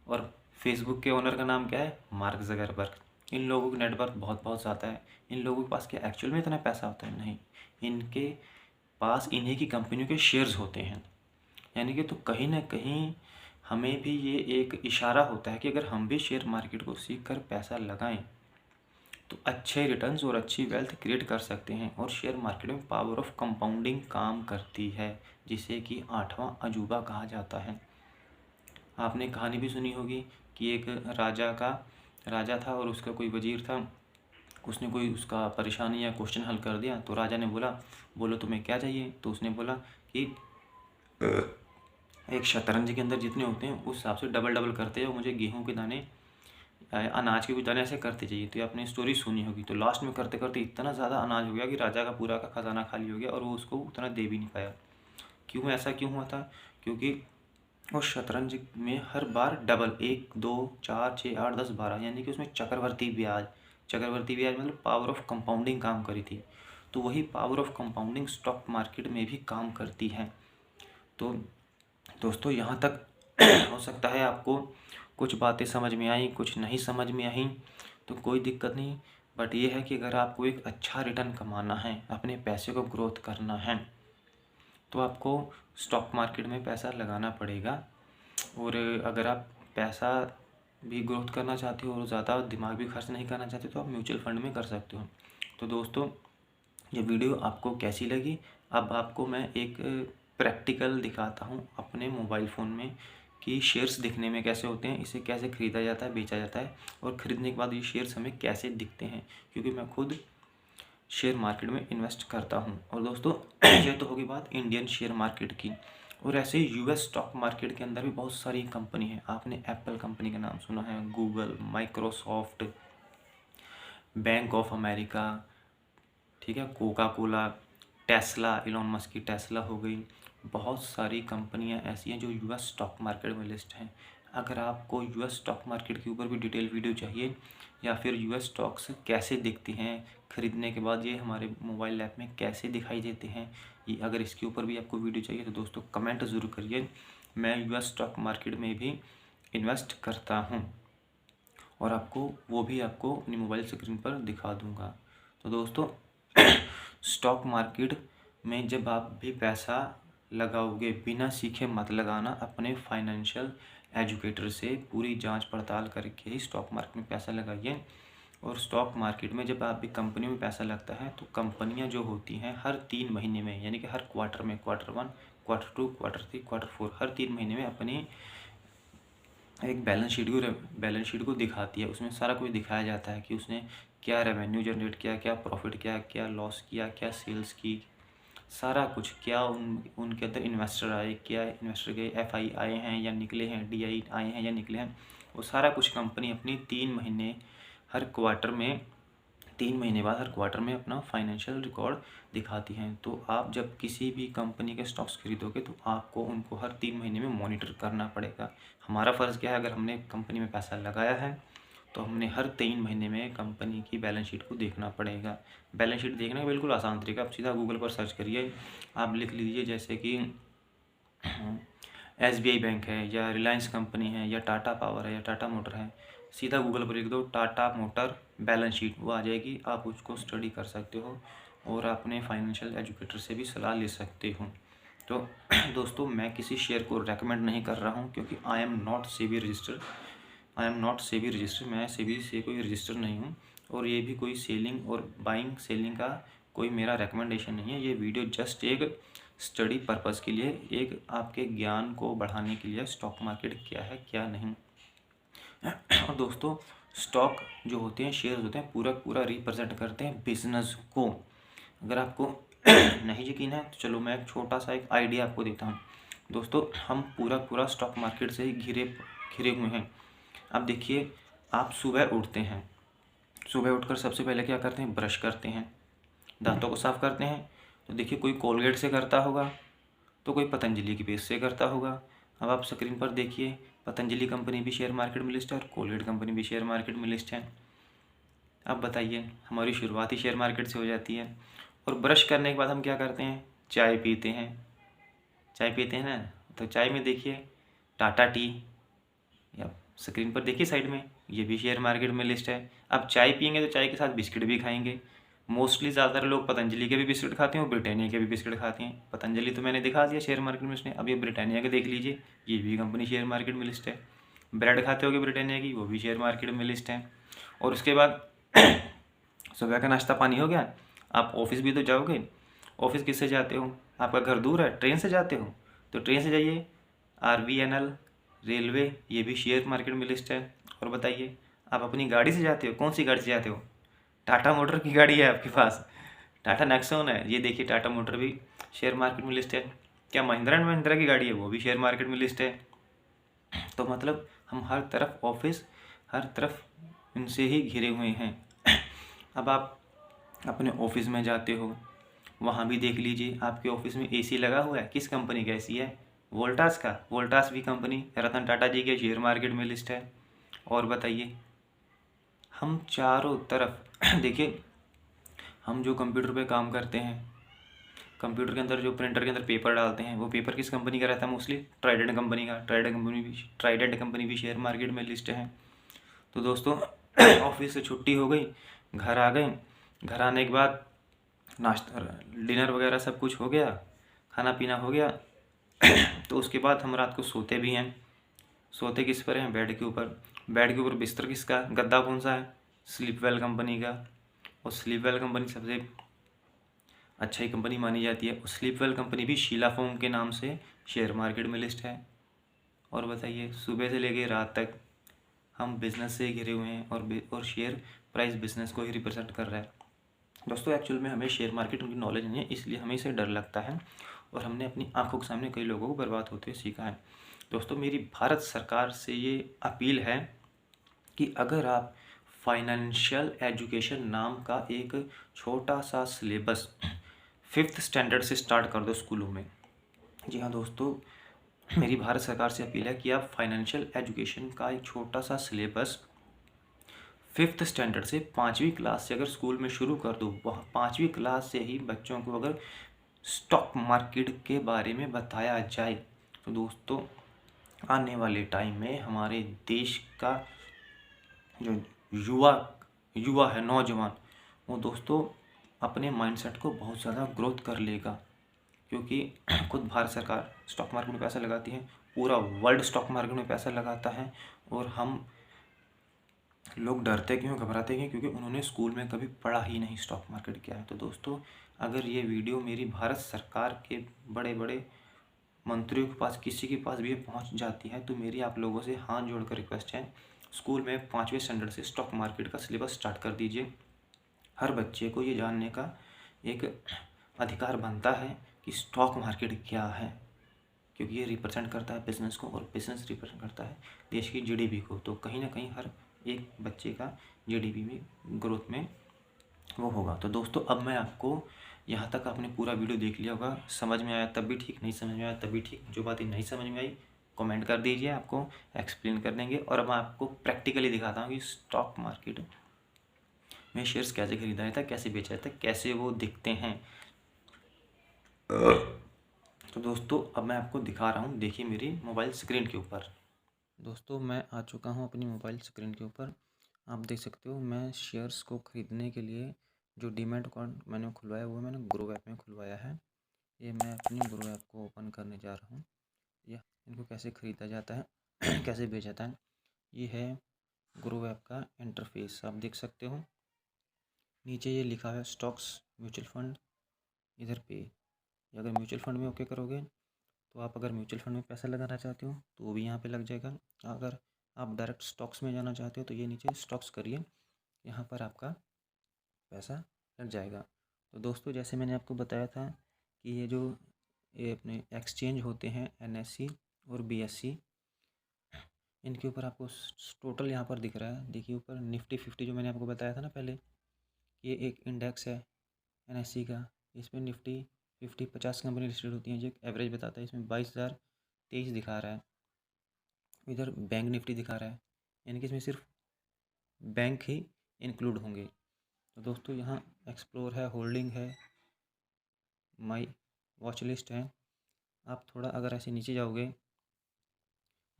और फेसबुक के ओनर का नाम क्या है? Mark Zuckerberg. इन लोगों की नेटवर्थ बहुत बहुत ज़्यादा है। इन लोगों के पास क्या एक्चुअल में इतना पैसा होता है? नहीं, इनके पास इन्हीं की कंपनियों के शेयर्स होते हैं। यानी कि तो कहीं ना कहीं हमें भी ये एक इशारा होता है कि अगर हम भी शेयर मार्केट को सीख कर पैसा लगाएं तो अच्छे रिटर्न्स और अच्छी वेल्थ क्रिएट कर सकते हैं। और शेयर मार्केट में पावर ऑफ कंपाउंडिंग काम करती है, जिसे कि 8वां अजूबा कहा जाता है। आपने कहानी भी सुनी होगी कि एक राजा था और उसका कोई वजीर था। उसने कोई उसका परेशानी या क्वेश्चन हल कर दिया, तो राजा ने बोला, बोलो तुम्हें क्या चाहिए? तो उसने बोला कि एक शतरंज के अंदर जितने होते हैं उस हिसाब से डबल डबल करते हो, मुझे गेहूं के दाने, अनाज के कुछ दाने ऐसे करते चाहिए। तो ये आपने स्टोरी सुनी होगी। तो लास्ट में करते करते इतना ज़्यादा अनाज हो गया कि राजा का पूरा का खजाना खाली हो गया और वो उसको उतना दे भी नहीं पाया। क्यों ऐसा क्यों हुआ था? क्योंकि उस शतरंज में हर बार डबल, 1, 2, 4, 6, 8, 10, 12, यानी कि उसमें चक्रवर्ती ब्याज मतलब पावर ऑफ कंपाउंडिंग काम करी थी। तो वही power of compounding stock market में भी काम करती है। तो दोस्तों, यहाँ तक हो सकता है आपको कुछ बातें समझ में आई, कुछ नहीं समझ में आई, तो कोई दिक्कत नहीं। बट ये है कि अगर आपको एक अच्छा रिटर्न कमाना है, अपने पैसे को ग्रोथ करना है, तो आपको स्टॉक मार्केट में पैसा लगाना पड़ेगा। और अगर आप पैसा भी ग्रोथ करना चाहते हो और ज़्यादा दिमाग भी खर्च नहीं करना चाहते तो आप म्यूचुअल फंड में कर सकते हो। तो दोस्तों, ये वीडियो आपको कैसी लगी? अब आपको मैं एक प्रैक्टिकल दिखाता हूँ अपने मोबाइल फ़ोन में कि शेयर्स दिखने में कैसे होते हैं, इसे कैसे ख़रीदा जाता है, बेचा जाता है, और ख़रीदने के बाद ये शेयर्स हमें कैसे दिखते हैं, क्योंकि मैं खुद शेयर मार्केट में इन्वेस्ट करता हूँ। और दोस्तों, ये तो होगी बात इंडियन शेयर मार्केट की। और ऐसे यूएस स्टॉक मार्केट के अंदर भी बहुत सारी कंपनी है। आपने एप्पल कंपनी का नाम सुना है, Google, Microsoft, bank of America, ठीक है, Coca Cola, Tesla, Elon Musk की टेस्ला हो गई। बहुत सारी कंपनियां ऐसी हैं जो यूएस स्टॉक मार्केट में लिस्ट हैं। अगर आपको यूएस स्टॉक मार्केट के ऊपर भी डिटेल वीडियो चाहिए, या फिर यूएस स्टॉक्स कैसे दिखती हैं, ख़रीदने के बाद ये हमारे मोबाइल ऐप में कैसे दिखाई देते हैं, ये अगर इसके ऊपर भी आपको वीडियो चाहिए तो दोस्तों कमेंट ज़रूर करिए। मैं यूएस स्टॉक मार्केट में भी इन्वेस्ट करता हूँ और आपको वो भी आपको अपनी मोबाइल स्क्रीन पर दिखा दूँगा। तो दोस्तों, स्टॉक मार्केट में जब आप भी पैसा लगाओगे, बिना सीखे मत लगाना। अपने फाइनेंशियल एजुकेटर से पूरी जांच पड़ताल करके ही स्टॉक मार्केट में पैसा लगाइए। और स्टॉक मार्केट में जब आप भी कंपनी में पैसा लगता है तो कंपनियां जो होती हैं हर 3 महीने में, यानी कि हर क्वार्टर में, क्वार्टर 1, क्वार्टर 2, क्वार्टर 3, क्वार्टर 4, हर 3 महीने में अपनी एक बैलेंस शीट को दिखाती है। उसमें सारा कुछ दिखाया जाता है कि उसने क्या रेवेन्यू जनरेट किया, क्या प्रॉफिट किया, क्या लॉस किया, क्या सेल्स की, सारा कुछ, क्या उनके अंदर इन्वेस्टर आए, क्या इन्वेस्टर गए, FI आए हैं या निकले हैं, DI आए हैं या निकले हैं, वो सारा कुछ कंपनी अपनी 3 महीने हर क्वार्टर में 3 महीने बाद हर क्वार्टर में अपना फाइनेंशियल रिकॉर्ड दिखाती हैं। तो आप जब किसी भी कंपनी के स्टॉक्स खरीदोगे तो आपको उनको हर 3 महीने में मॉनिटर करना पड़ेगा। हमारा फ़र्ज़ क्या है, अगर हमने कंपनी में पैसा लगाया है तो हमने हर 3 महीने में कंपनी की बैलेंस शीट को देखना पड़ेगा। बैलेंस शीट देखना बिल्कुल आसान तरीका, आप सीधा गूगल पर सर्च करिए, आप लिख लीजिए जैसे कि SBI बैंक है, या रिलायंस कंपनी है, या टाटा पावर है, या टाटा मोटर है। सीधा गूगल पर लिख दो टाटा मोटर बैलेंस शीट, वो आ जाएगी। आप उसको स्टडी कर सकते हो और अपने फाइनेंशियल एजुकेटर से भी सलाह ले सकते हो। तो दोस्तों, मैं किसी शेयर को रेकमेंड नहीं कर रहा हूँ, क्योंकि I am not SEBI registered, मैं सेबी से कोई रजिस्टर नहीं हूँ। और ये भी कोई सेलिंग और बाइंग सेलिंग का कोई मेरा रिकमेंडेशन नहीं है। ये वीडियो जस्ट एक स्टडी पर्पज़ के लिए, एक आपके ज्ञान को बढ़ाने के लिए, स्टॉक मार्केट क्या है क्या नहीं। और दोस्तों, स्टॉक जो होते हैं, शेयर्स होते हैं, पूरा पूरा रिप्रेजेंट करते हैं बिजनेस को। अगर आपको नहीं यकीन है तो चलो मैं एक छोटा सा एक आइडिया आपको देता हूँ। दोस्तों, हम पूरा स्टॉक मार्केट से ही घिरे हुए हैं। अब देखिए, आप सुबह उठते हैं, सुबह उठकर सबसे पहले क्या करते हैं, ब्रश करते हैं, दांतों को साफ़ करते हैं। तो देखिए, कोई कोलगेट से करता होगा तो कोई पतंजलि की पेस्ट से करता होगा। अब आप स्क्रीन पर देखिए, पतंजलि कंपनी भी शेयर मार्केट में लिस्ट है और कोलगेट कंपनी भी शेयर मार्केट में लिस्ट है। अब बताइए, हमारी शुरुआत ही शेयर मार्केट से हो जाती है। और ब्रश करने के बाद हम क्या करते हैं, चाय पीते हैं, ना। तो चाय में देखिए टाटा टी, या स्क्रीन पर देखिए साइड में, ये भी शेयर मार्केट में लिस्ट है। अब चाय पियेंगे तो चाय के साथ बिस्किट भी खाएंगे। मोस्टली ज़्यादातर लोग पतंजलि के भी बिस्किट खाते हैं और ब्रिटानिया के भी बिस्किट खाते हैं। पतंजलि तो मैंने दिखा दिया शेयर मार्केट में उसने, अब ये ब्रिटानिया के देख लीजिए, ये भी कंपनी शेयर मार्केट में लिस्ट है। ब्रेड खाते होगे ब्रिटानिया की, वो भी शेयर मार्केट में लिस्ट है। और उसके बाद सुबह का नाश्ता पानी हो गया, आप ऑफिस भी तो जाओगे। ऑफिस किससे जाते हो, आपका घर दूर है, ट्रेन से जाते हो तो ट्रेन से जाइए। RVNL रेलवे, ये भी शेयर मार्केट में लिस्ट है। और बताइए, आप अपनी गाड़ी से जाते हो, कौन सी गाड़ी से जाते हो, टाटा मोटर की गाड़ी है आपके पास, टाटा नेक्सॉन है, ये देखिए टाटा मोटर भी शेयर मार्केट में लिस्ट है। क्या महिंद्रा एंड महिंद्रा की गाड़ी है, वो भी शेयर मार्केट में लिस्ट है। तो मतलब हम हर तरफ ऑफिस, हर तरफ इनसे ही घिरे हुए हैं। अब आप अपने ऑफिस में जाते हो, वहाँ भी देख लीजिए, आपके ऑफिस में AC लगा हुआ है, किस कंपनी का AC है, वोल्टास का। वोल्टास भी कंपनी रतन टाटा जी के शेयर मार्केट में लिस्ट है। और बताइए, हम चारों तरफ देखिए, हम जो कंप्यूटर पे काम करते हैं, कंप्यूटर के अंदर जो प्रिंटर के अंदर पेपर डालते हैं, वो पेपर किस कंपनी का रहता है, मोस्टली ट्राइडेंट कंपनी का। ट्राइडेंट कंपनी भी शेयर मार्केट में लिस्ट है। तो दोस्तों, ऑफिस से छुट्टी हो गई, घर आ गए, घर आने के बाद नाश्ता डिनर वगैरह सब कुछ हो गया, खाना पीना हो गया। तो उसके बाद हम रात को सोते भी हैं। सोते किस पर हैं, बेड के ऊपर। बेड के ऊपर बिस्तर किसका, गद्दा कौन सा है, स्लीपवेल कंपनी का। और स्लीपवेल कंपनी सबसे अच्छा ही कंपनी मानी जाती है। और स्लीपवेल कंपनी भी शीला फोम के नाम से शेयर मार्केट में लिस्ट है। और बताइए, सुबह से लेकर रात तक हम बिज़नेस से घिरे हुए हैं और शेयर प्राइस बिज़नेस को ही रिप्रेजेंट कर रहा है। दोस्तों एक्चुअल में हमें शेयर मार्केट की नॉलेज नहीं है, इसलिए हमें इसे डर लगता है और हमने अपनी आंखों के सामने कई लोगों को बर्बाद होते हुए सीखा है। दोस्तों मेरी भारत सरकार से ये अपील है कि अगर आप फाइनेंशियल एजुकेशन नाम का एक छोटा सा सिलेबस 5th स्टैंडर्ड से स्टार्ट कर दो स्कूलों में। जी हाँ दोस्तों, मेरी भारत सरकार से अपील है कि आप फाइनेंशियल एजुकेशन का एक छोटा सा सिलेबस 5th स्टैंडर्ड से 5वीं क्लास से अगर स्कूल में शुरू कर दो। वह 5वीं क्लास से ही बच्चों को अगर स्टॉक मार्केट के बारे में बताया जाए तो दोस्तों आने वाले टाइम में हमारे देश का जो युवा युवा है, नौजवान, वो दोस्तों अपने माइंडसेट को बहुत ज़्यादा ग्रोथ कर लेगा। क्योंकि खुद भारत सरकार स्टॉक मार्केट में पैसा लगाती है, पूरा वर्ल्ड स्टॉक मार्केट में पैसा लगाता है। और हम लोग डरते क्यों, घबराते क्यों, क्योंकि उन्होंने स्कूल में कभी पढ़ा ही नहीं स्टॉक मार्केट क्या है। तो दोस्तों अगर ये वीडियो मेरी भारत सरकार के बड़े बड़े मंत्रियों के पास, किसी के पास भी ये पहुंच जाती है तो मेरी आप लोगों से हाथ जोड़कर रिक्वेस्ट है, स्कूल में 5वें स्टैंडर्ड से स्टॉक मार्केट का सिलेबस स्टार्ट कर दीजिए। हर बच्चे को ये जानने का एक अधिकार बनता है कि स्टॉक मार्केट क्या है, क्योंकि ये रिप्रेजेंट करता है बिज़नेस को और बिज़नेस रिप्रेजेंट करता है देश की जीडीपी को। तो कहीं ना कहीं हर एक बच्चे का जीडीपी में ग्रोथ में वो होगा। तो दोस्तों अब मैं आपको, यहाँ तक आपने पूरा वीडियो देख लिया होगा, समझ में आया तब भी ठीक, नहीं समझ में आया तब भी ठीक। जो बातें नहीं समझ में आई कमेंट कर दीजिए, आपको एक्सप्लेन कर देंगे। और अब मैं आपको प्रैक्टिकली दिखाता हूँ कि स्टॉक मार्केट में शेयर्स कैसे खरीदा जाता है, कैसे बेचा जाता है, कैसे वो दिखते हैं। तो दोस्तों अब मैं आपको दिखा रहा हूँ, देखिए मेरी मोबाइल स्क्रीन के ऊपर। दोस्तों मैं आ चुका हूँ अपनी मोबाइल स्क्रीन के ऊपर। आप देख सकते हो मैं शेयर्स को ख़रीदने के लिए जो डीमैट अकाउंट मैंने खुलवाया वो मैंने ग्रो ऐप में खुलवाया है। ये मैं अपनी ग्रो ऐप को ओपन करने जा रहा हूँ। यह इनको कैसे ख़रीदा जाता है कैसे बेचा जाता है, ये है ग्रो ऐप का इंटरफेस। आप देख सकते हो नीचे ये लिखा है स्टॉक्स, म्यूचुअल फंड, इधर पे। अगर म्यूचुअल फंड में ओके करोगे तो आप अगर म्यूचुअल फंड में पैसा लगाना चाहते हो तो वो भी यहाँ पे लग जाएगा। अगर आप डायरेक्ट स्टॉक्स में जाना चाहते हो तो ये नीचे स्टॉक्स करिए, यहाँ पर आपका पैसा लग जाएगा। तो दोस्तों जैसे मैंने आपको बताया था कि ये अपने एक्सचेंज होते हैं एनएससी और बीएससी, इनके ऊपर आपको टोटल यहाँ पर दिख रहा है। देखिए ऊपर निफ्टी 50 जो मैंने आपको बताया था ना पहले, ये एक इंडेक्स है एनएससी का। इसमें निफ्टी 50 कंपनी लिस्टेड होती हैं, जो एक एवरेज बताता है। इसमें 22,023 दिखा रहा है। इधर बैंक निफ्टी दिखा रहा है, यानी कि इसमें सिर्फ बैंक ही इंक्लूड होंगे। तो दोस्तों यहाँ एक्सप्लोर है, होल्डिंग है, माई वॉच लिस्ट है। आप थोड़ा अगर ऐसे नीचे जाओगे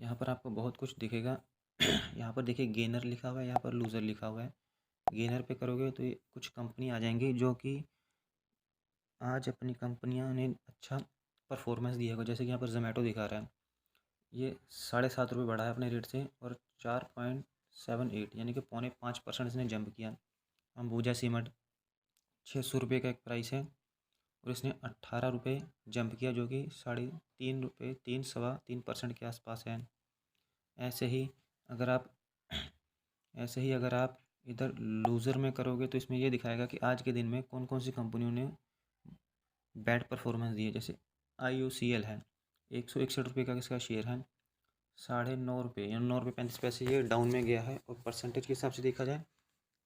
यहाँ पर आपको बहुत कुछ दिखेगा। यहाँ पर देखिए गेनर लिखा हुआ है, यहाँ पर लूज़र लिखा हुआ है। गेनर पे करोगे तो ये कुछ कंपनी आ जाएंगी जो कि आज अपनी कंपनियां ने अच्छा परफॉर्मेंस दिया होगा। जैसे कि यहाँ पर जोमेटो दिखा रहा है, ये 7.5 रुपये बढ़ा है अपने रेट से और 4.78 यानी कि 4.5% इसने जंप किया। अंबुजा सीमेंट 600 रुपये का एक प्राइस है और इसने 18 रुपये जंप किया, जो कि 3.5 रुपये, 3.25% के आसपास है। ऐसे ही अगर आप इधर लूज़र में करोगे तो इसमें ये दिखाएगा कि आज के दिन में कौन कौन सी कंपनियों ने बैड परफॉर्मेंस दी है। जैसे IOCL है, 161 रुपये का इसका शेयर है, 9.5 रुपये या 9 रुपये 35 पैसे ये डाउन में गया है। और परसेंटेज के हिसाब से देखा जाए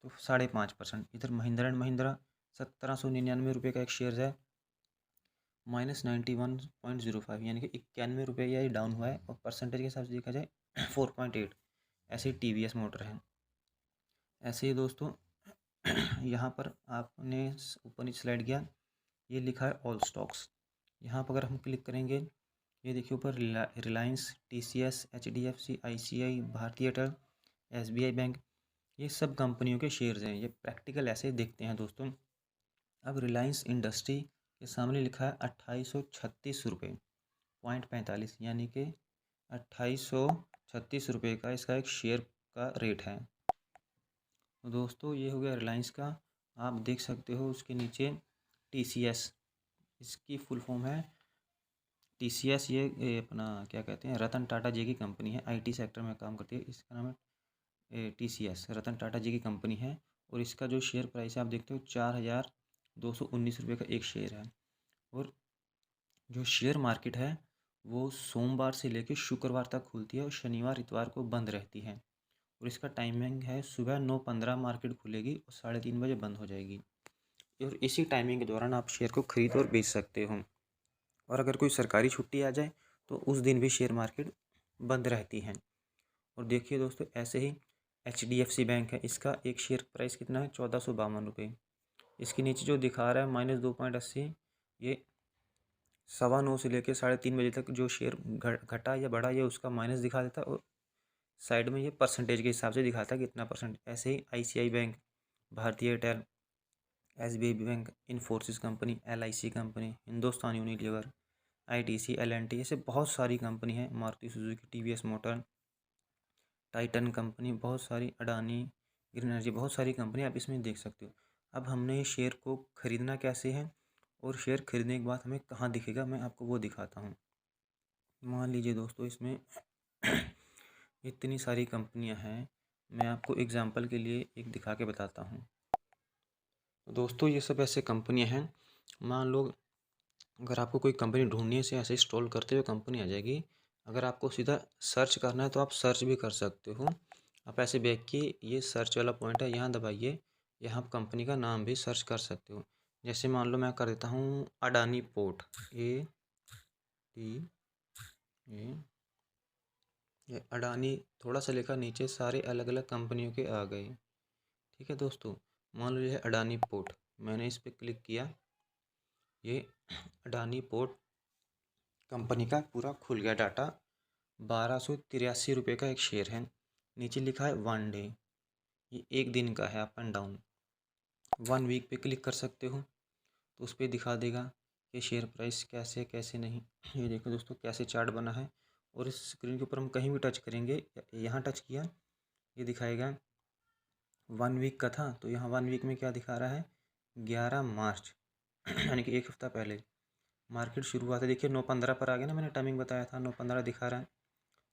तो 5.5%। इधर महिंद्रा एंड महिंद्रा 1799 रुपये का एक शेयर है, -91.05 यानी कि 91 रुपये या ये डाउन हुआ है। और परसेंटेज के हिसाब से देखा जाए 4.8। ऐसे ही TVS मोटर है। ऐसे ही दोस्तों यहाँ पर आपने ऊपर नीचे स्लाइड किया, ये लिखा है ऑल स्टॉक्स। यहाँ पर अगर हम क्लिक करेंगे, ये देखिए ऊपर रिलायंस, TCS, HDFC, ICI, भारतीय एयरटेल, SBI बैंक, ये सब कंपनियों के शेयर्स हैं। ये प्रैक्टिकल ऐसे दिखते हैं दोस्तों। अब रिलायंस इंडस्ट्री के सामने लिखा है 2836 रुपये 45, यानी कि 2836 रुपये का इसका एक शेयर का रेट है। तो दोस्तों ये हो गया रिलायंस का। आप देख सकते हो उसके नीचे TCS, इसकी फुल फॉर्म है TCS। ये अपना क्या कहते हैं, रतन टाटा जी की कंपनी है, IT सेक्टर में काम करती है। इसका नाम है TCS, रतन टाटा जी की कंपनी है। और इसका जो शेयर प्राइस है आप देखते हो 4,219 रुपये का एक शेयर है। और जो शेयर मार्केट है वो सोमवार से लेकर शुक्रवार तक खुलती है और शनिवार इतवार को बंद रहती है। और इसका टाइमिंग है सुबह 9:15 मार्केट खुलेगी और 3:30 बजे बंद हो जाएगी। और इसी टाइमिंग के दौरान आप शेयर को खरीद और बेच सकते हो। और अगर कोई सरकारी छुट्टी आ जाए तो उस दिन भी शेयर मार्केट बंद रहती है। और देखिए दोस्तों, ऐसे ही HDFC बैंक है, इसका एक शेयर प्राइस कितना है, 1452 रुपये। इसके नीचे जो दिखा रहा है -2.80, ये 9:15 से लेकर 3:30 बजे तक जो शेयर घटा या बढ़ा ये उसका माइनस दिखा देता है। और साइड में ये परसेंटेज के हिसाब से दिखाता है कितना परसेंट। ऐसे ही ICI बैंक, भारतीय Airtel, SBI bank, Infosys company, LIC company, Hindustan Unilever, ITC, L&T, ऐसे बहुत सारी कंपनी है, Maruti Suzuki, TVS motor, Titan company, बहुत सारी, अडानी, ग्रीन एनर्जी, बहुत सारी कंपनी आप इसमें देख सकते हो। अब हमने शेयर को ख़रीदना कैसे है और शेयर खरीदने के बाद हमें कहाँ दिखेगा, मैं आपको वो दिखाता हूँ। मान लीजिए दोस्तों, इसमें इतनी सारी कंपनियां हैं, मैं आपको एग्जांपल के लिए एक दिखा के बताता हूँ। तो दोस्तों ये सब ऐसे कंपनियां हैं, मान लो अगर आपको कोई कंपनी ढूंढनी है, से ऐसे स्क्रॉल करते हुए कंपनी आ जाएगी। अगर आपको सीधा सर्च करना है तो आप सर्च भी कर सकते हो। आप ऐसे बैठ के ये सर्च वाला पॉइंट है, यहाँ दबाइए, यहाँ आप कंपनी का नाम भी सर्च कर सकते हो। जैसे मान लो मैं कर देता हूँ अडानी पोर्ट, ADA, ये अडानी, थोड़ा सा लेकर नीचे सारे अलग अलग कंपनियों के आ गए। ठीक है दोस्तों, मान लो ये है अडानी पोर्ट, मैंने इस पर क्लिक किया, ये अडानी पोर्ट कंपनी का पूरा खुल गया डाटा। 1283 रुपये का एक शेयर है। नीचे लिखा है 1 डे, ये एक दिन का है, अप एंड डाउन। 1 वीक पे क्लिक कर सकते हो तो उस पर दिखा देगा कि शेयर प्राइस कैसे कैसे नहीं। ये देखो दोस्तों कैसे चार्ट बना है। और इस स्क्रीन के ऊपर हम कहीं भी टच करेंगे, यहाँ टच किया, ये दिखाएगा 1 वीक का था। तो यहाँ 1 वीक में क्या दिखा रहा है, 11 मार्च यानी कि एक हफ्ता पहले मार्केट शुरू हुआ था। देखिए 9:15 पर आ गया ना, मैंने टाइमिंग बताया था, 9:15 दिखा रहा है।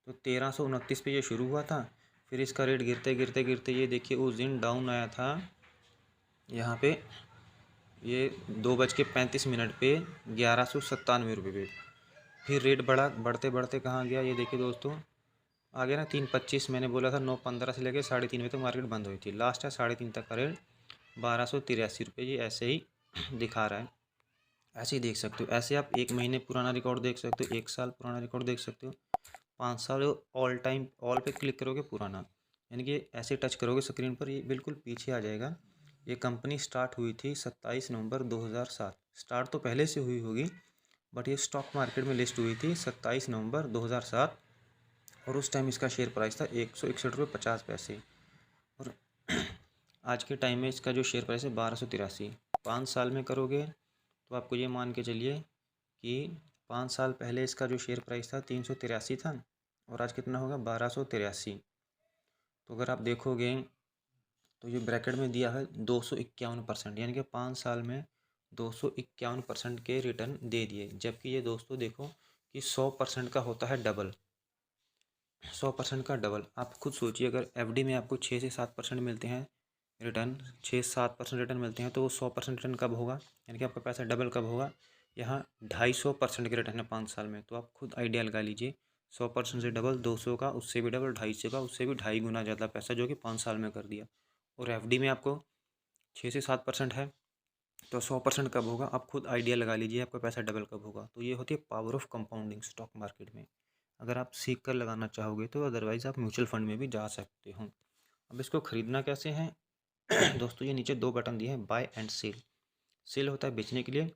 तो 1329 पे ये शुरू हुआ था। फिर इसका रेट गिरते गिरते गिरते ये देखिए उस दिन डाउन आया था यहाँ पे, ये 2:35 पे 1197 रुपये पे। फिर रेट बढ़ा, बढ़ते बढ़ते कहाँ गया, ये देखिए दोस्तों, आ गया ना 3:25। मैंने बोला था 9:15 से लेकर 3:30 बजे तक मार्केट बंद हुई थी। लास्ट है 3:30 तक का रेट 1283 रुपये, ये ऐसे ही दिखा रहा है। ऐसे ही देख सकते हो। ऐसे आप 1 महीने पुराना रिकॉर्ड देख सकते हो, 1 साल पुराना रिकॉर्ड देख सकते हो, 5 साल, ऑल टाइम ऑल पे क्लिक करोगे पुराना, यानी कि ऐसे टच करोगे स्क्रीन पर, ये बिल्कुल पीछे आ जाएगा। ये कंपनी स्टार्ट हुई थी 27 नवंबर 2007। स्टार्ट तो पहले से हुई होगी, बट ये स्टॉक मार्केट में लिस्ट हुई थी 27 नवंबर 2007। और उस टाइम इसका शेयर प्राइस था 161.50 रुपये। और आज के टाइम में इसका जो शेयर प्राइस है 1283। 5 साल में करोगे तो आपको ये मान के चलिए कि 5 साल पहले इसका जो शेयर प्राइस था 383 था, और आज कितना होगा, 1283। तो अगर आप देखोगे तो ये ब्रैकेट में दिया है 251%, यानी कि 5 साल में 251% के रिटर्न दे दिए। जबकि ये दोस्तों देखो कि 100% का होता है डबल, 100% का डबल। आप खुद सोचिए, अगर FD में आपको 6 से 7% मिलते हैं रिटर्न, 6-7% रिटर्न मिलते हैं, तो वो 100% रिटर्न कब होगा, यानी कि आपका पैसा डबल कब होगा। यहाँ 250% के रिटर्न है 5 साल में। तो आप खुद आइडिया लगा लीजिए, 100% से डबल, 200 का, उससे भी डबल, 250 का, उससे भी 2.5 गुना ज़्यादा पैसा जो कि 5 साल में कर दिया। और FD में आपको 6 से 7% है, तो 100% कब होगा, आप खुद आइडिया लगा लीजिए आपका पैसा डबल कब होगा। तो ये होती है power of compounding stock market में। अगर आप सीख कर लगाना चाहोगे तो अदरवाइज़ आप म्यूचुअल फंड में भी जा सकते हो। अब इसको ख़रीदना कैसे है दोस्तों, ये नीचे 2 बटन दिए हैं, बाय एंड सेल। सेल होता है बेचने के लिए,